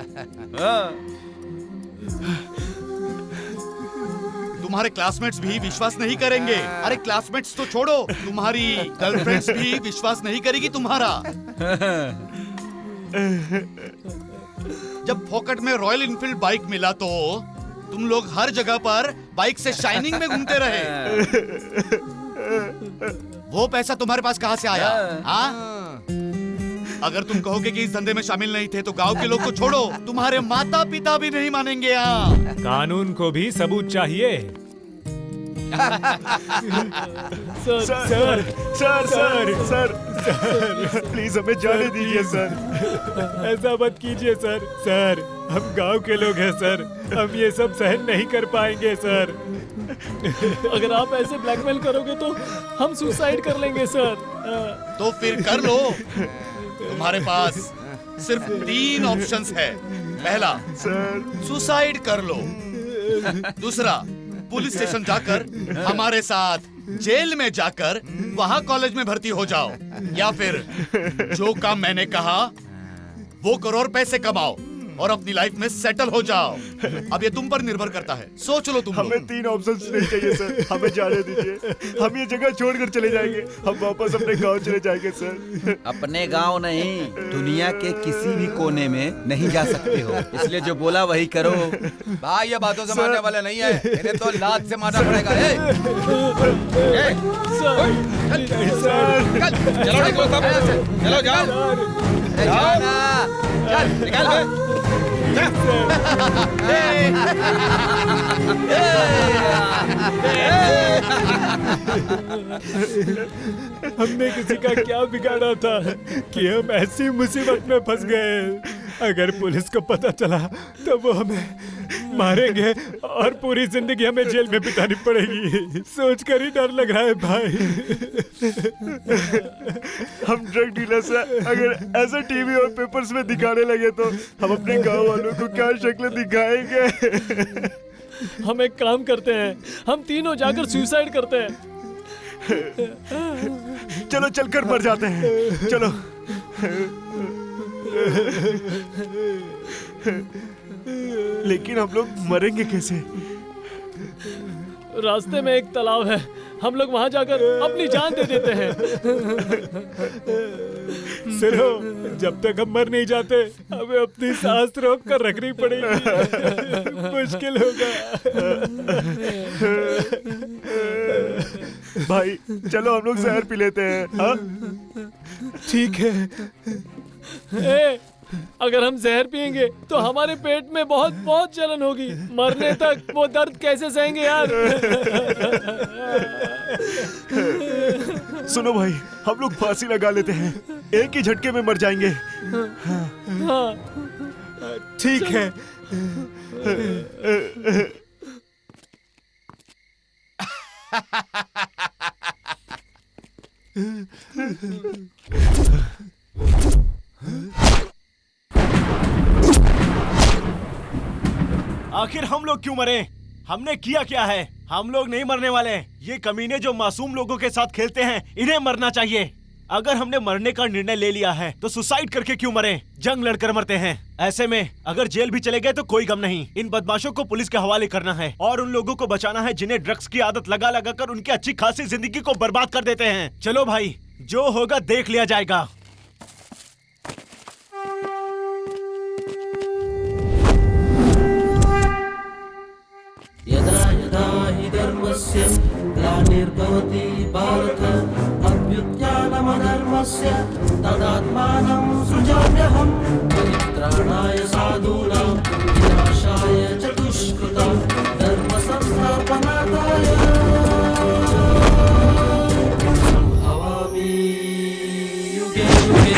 तुम्हारे क्लासमेट्स भी विश्वास नहीं करेंगे। अरे क्लासमेट्स तो छोड़ो, तुम्हारी गर्लफ्रेंड्स भी विश्वास नहीं करेगी तुम्हारा। जब पॉकेट में रॉयल इनफील्ड बाइक मिला तो तुम लोग हर जगह पर बाइक से शाइनिंग में घूमते रहे। वो पैसा तुम्हारे पास कहाँ से आया? हाँ? अगर तुम कहोगे कि इस धंधे में शामिल नहीं थे तो गांव के लोग को छोड़ो, तुम्हारे माता पिता भी नहीं मानेंगे। कानून को भी सबूत चाहिए। Sir sir sir sir sir please हमें जाने दीजिए सर। ऐसा मत कीजिए सर। सर, हम गांव के लोग हैं सर, हम ये सब सहन नहीं कर पाएंगे सर। अगर आप ऐसे ब्लैकमेल करोगे तो हम सुसाइड कर लेंगे सर। तो फिर कर लो। तुम्हारे पास सिर्फ 3 ऑप्शंस है। पहला, सुसाइड कर लो। दूसरा, पुलिस स्टेशन जाकर हमारे साथ जेल में जाकर वहां कॉलेज में भर्ती हो जाओ, या फिर जो काम मैंने कहा वो करो और पैसे कमाओ। और अपनी लाइफ में सेटल हो जाओ। अब ये तुम पर निर्भर करता है, सोच लो तुम। हमें 3 ऑप्शंस नहीं चाहिए सर, हमें जाने दीजिए। हम ये जगह छोड़कर चले जाएंगे, हम वापस अपने गांव चले जाएंगे सर। अपने गांव नहीं, दुनिया के किसी भी कोने में नहीं जा सकते हो, इसलिए जो बोला वही करो। भाई ये बातों से मारने वाले नहीं है, इन्हें तो लात से मारना पड़ेगा। चलो निकलो सब, चलो जाओ, चल निकल। हमने किसी का क्या बिगाड़ा था कि हम ऐसी मुसीबत में फंस गए। अगर पुलिस को पता चला तो वो हमें मारेंगे और पूरी जिंदगी हमें जेल में बितानी पड़ेगी। सोचकर ही डर लग रहा है भाई। हम ड्रग डीलर्स हैं, अगर ऐसा टीवी और पेपर्स में दिखाने लगे तो हम अपने गांव वालों को क्या शक्ल दिखाएंगे। हम एक काम करते हैं, हम तीनों जाकर सुसाइड करते हैं। चलो चलकर मर जाते हैं, चलो। लेकिन हम लोग मरेंगे कैसे? रास्ते में एक तालाब है, हम लोग वहां जाकर अपनी जान दे देते हैं। सुनो, जब तक हम मर नहीं जाते हमें अपनी सांस रोक कर रखनी पड़ेगी। मुश्किल होगा। भाई चलो हम लोग जहर पी लेते हैं। हाँ? ठीक है। अगर हम जहर पिएंगे तो हमारे पेट में बहुत बहुत जलन होगी, मरने तक वो दर्द कैसे सहेंगे यार। सुनो भाई, हम लोग फांसी लगा लेते हैं, एक ही झटके में मर जाएंगे। हाँ ठीक है। आखिर हम लोग क्यों मरे? हमने किया क्या है? हम लोग नहीं मरने वाले। ये कमीने जो मासूम लोगों के साथ खेलते हैं, इन्हें मरना चाहिए। अगर हमने मरने का निर्णय ले लिया है तो सुसाइड करके क्यों मरे? जंग लड़कर मरते हैं। ऐसे में अगर जेल भी चले गए तो कोई गम नहीं। इन बदमाशों को पुलिस के हवाले करना है और उन लोगों को बचाना है जिन्हें ड्रग्स की आदत लगा लगा कर उनकी अच्छी खासी जिंदगी को बर्बाद कर देते हैं। चलो भाई, जो होगा देख लिया जाएगा। यदा यदा हि धर्मस्य ग्लानिर्भवति भारत अभ्युत्थानमधर्मस्य तदात्मानं सृजाम्यहम् परित्राणाय साधूनां विनाशाय च दुष्कृतां धर्म संस्थापनार्थाय संभवामि युगे युगे।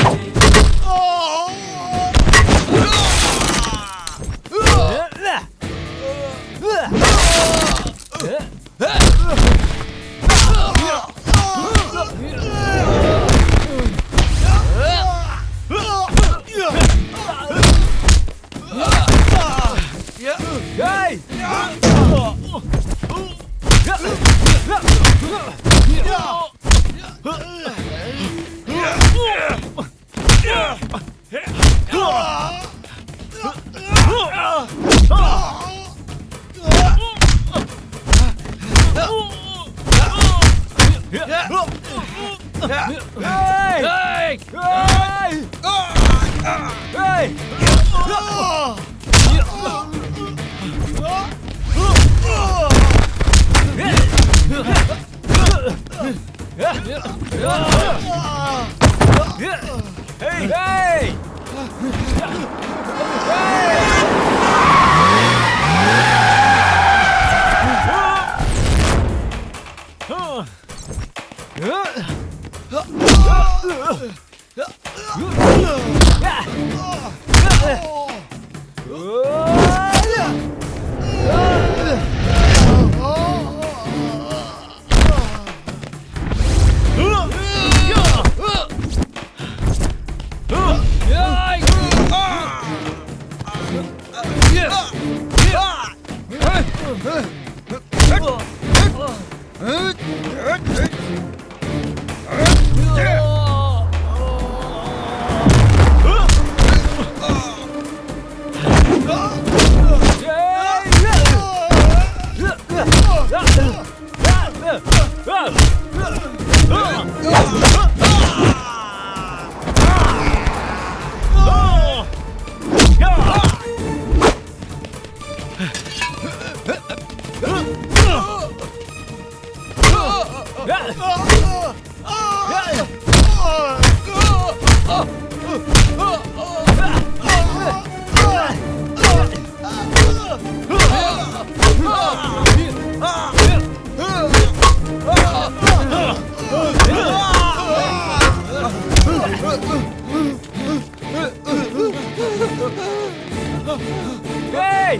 ए,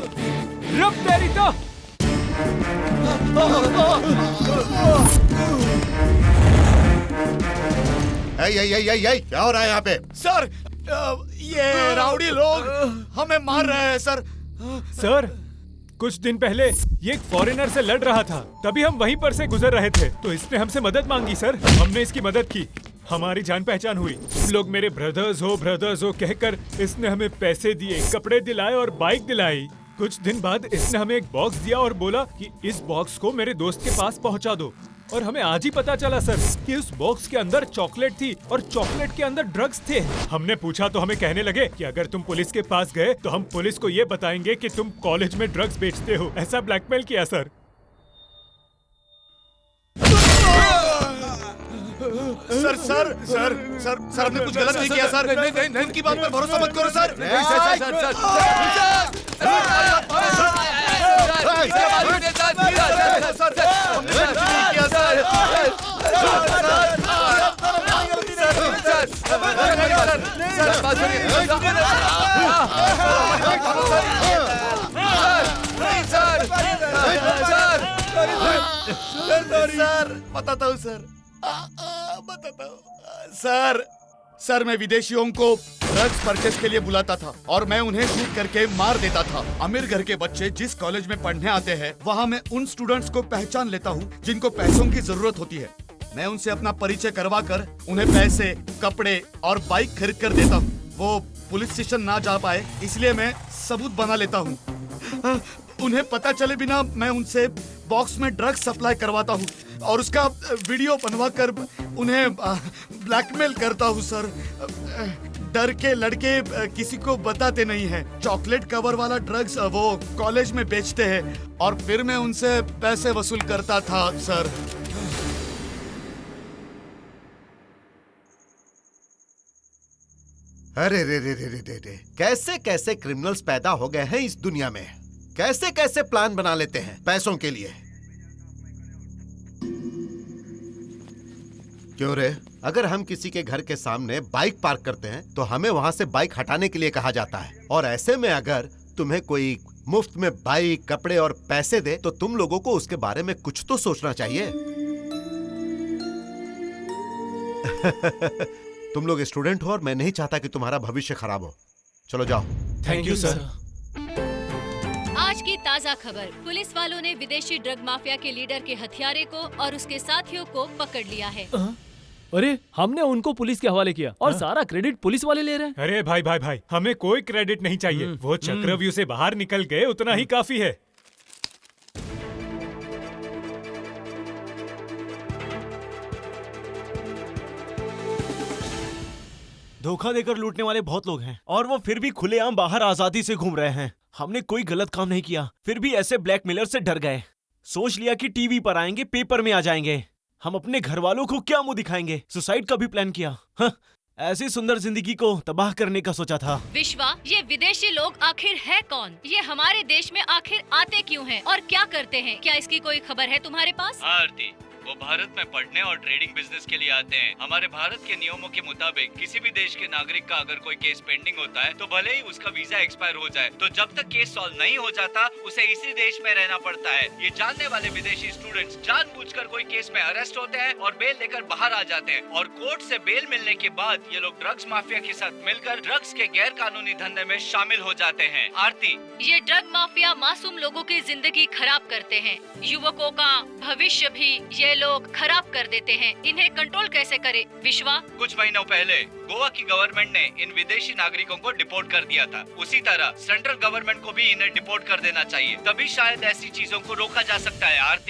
रुक तेरी तो। क्या हो रहा है यहाँ पे? सर, ये राउडी लोग हमें मार रहे हैं सर। सर, कुछ दिन पहले ये एक फॉरेनर से लड़ रहा था, तभी हम वहीं पर से गुजर रहे थे, तो इसने हमसे मदद मांगी सर। हमने इसकी मदद की, हमारी जान पहचान हुई। लोग मेरे ब्रदर्स हो कहकर इसने हमें पैसे दिए, कपड़े दिलाए और बाइक दिलाई। कुछ दिन बाद इसने हमें एक बॉक्स दिया और बोला कि इस बॉक्स को मेरे दोस्त के पास पहुंचा दो। और हमें आज ही पता चला सर कि उस बॉक्स के अंदर चॉकलेट थी और चॉकलेट के अंदर ड्रग्स थे। हमने पूछा तो हमें कहने लगे कि अगर तुम पुलिस के पास गए तो हम पुलिस को ये बताएंगे कि तुम कॉलेज में ड्रग्स बेचते हो। ऐसा ब्लैकमेल किया sir. Sir sir sir sir sir हमने कुछ गलत नहीं किया सर। नहीं, उनकी बात पर भरोसा मत करो सर। सर बताता हूँ सर, बताता हूँ सर। सर मैं विदेशियों को ड्रग्स परचेस के लिए बुलाता था और मैं उन्हें शूट करके मार देता था। अमीर घर के बच्चे जिस कॉलेज में पढ़ने आते हैं वहाँ मैं उन स्टूडेंट्स को पहचान लेता हूँ जिनको पैसों की जरूरत होती है। मैं उनसे अपना परिचय करवा कर उन्हें पैसे, कपड़े और बाइक खरीद कर देता हूँ। वो पुलिस स्टेशन ना जा पाए इसलिए मैं सबूत बना लेता हूँ। उन्हें पता चले बिना मैं उनसे बॉक्स में ड्रग्स सप्लाई करवाता हूँ और उसका वीडियो बनवा कर उन्हें ब्लैकमेल करता हूँ सर। डर के लड़के किसी को बताते नहीं हैं। चॉकलेट कवर वाला ड्रग्स वो कॉलेज में बेचते हैं और फिर मैं उनसे पैसे वसूल करता था सर। अरे रे रे रे रे रे रे, कैसे कैसे क्रिमिनल्स पैदा हो गए हैं इस दुनिया में। कैसे कैसे प्लान बना लेते हैं पैसों के लिए। क्यों रे, अगर हम किसी के घर के सामने बाइक पार्क करते हैं तो हमें वहां से बाइक हटाने के लिए कहा जाता है। और ऐसे में अगर तुम्हें कोई मुफ्त में बाइक, कपड़े और पैसे दे तो तुम लोगों को उसके बारे में कुछ तो सोचना चाहिए। तुम लोग स्टूडेंट हो और मैं नहीं चाहता कि तुम्हारा भविष्य खराब हो। चलो जाओ। Thank you sir. आज की ताज़ा खबर, पुलिस वालों ने विदेशी ड्रग माफिया के लीडर के हथियारे को और उसके साथियों को पकड़ लिया है। अरे हमने उनको पुलिस के हवाले किया और सारा क्रेडिट पुलिस वाले ले रहे हैं। अरे भाई भाई भाई, हमें कोई क्रेडिट नहीं चाहिए। वो चक्रव्यूह से बाहर निकल गए, उतना ही काफी है। धोखा देकर लूटने वाले बहुत लोग हैं और वो फिर भी खुलेआम बाहर आजादी से घूम रहे हैं। हमने कोई गलत काम नहीं किया, फिर भी ऐसे ब्लैकमेलर से डर गए। सोच लिया कि टीवी पर आएंगे, पेपर में आ जाएंगे। हम अपने घर वालों को क्या मुंह दिखाएंगे। सुसाइड का भी प्लान किया। ऐसी सुंदर जिंदगी को तबाह करने का सोचा था। विश्वा, ये विदेशी लोग आखिर है कौन? ये हमारे देश में आखिर आते क्यों हैं और क्या करते हैं? क्या इसकी कोई खबर है तुम्हारे पास? आरती, वो भारत में पढ़ने और ट्रेडिंग बिजनेस के लिए आते हैं। हमारे भारत के नियमों के मुताबिक किसी भी देश के नागरिक का अगर कोई केस पेंडिंग होता है तो भले ही उसका वीजा एक्सपायर हो जाए, तो जब तक केस सॉल्व नहीं हो जाता उसे इसी देश में रहना पड़ता है। ये जानने वाले विदेशी स्टूडेंट्स जानबूझकर कोई केस में अरेस्ट होते हैं और बेल लेकर बाहर आ जाते हैं और कोर्ट से बेल मिलने के बाद ये लोग ड्रग्स माफिया के साथ मिलकर ड्रग्स के गैर कानूनी धंधे में शामिल हो जाते हैं। आरती, ये ड्रग माफिया मासूम लोगों की जिंदगी खराब करते हैं। युवकों का भविष्य भी ये लोग खराब कर देते हैं। इन्हें कंट्रोल कैसे करें? विश्वा, कुछ महीनों पहले गोवा की गवर्नमेंट ने इन विदेशी नागरिकों को डिपोर्ट कर दिया था। उसी तरह सेंट्रल गवर्नमेंट को भी इन्हें डिपोर्ट कर देना चाहिए, तभी शायद ऐसी चीजों को रोका जा सकता है। आरती।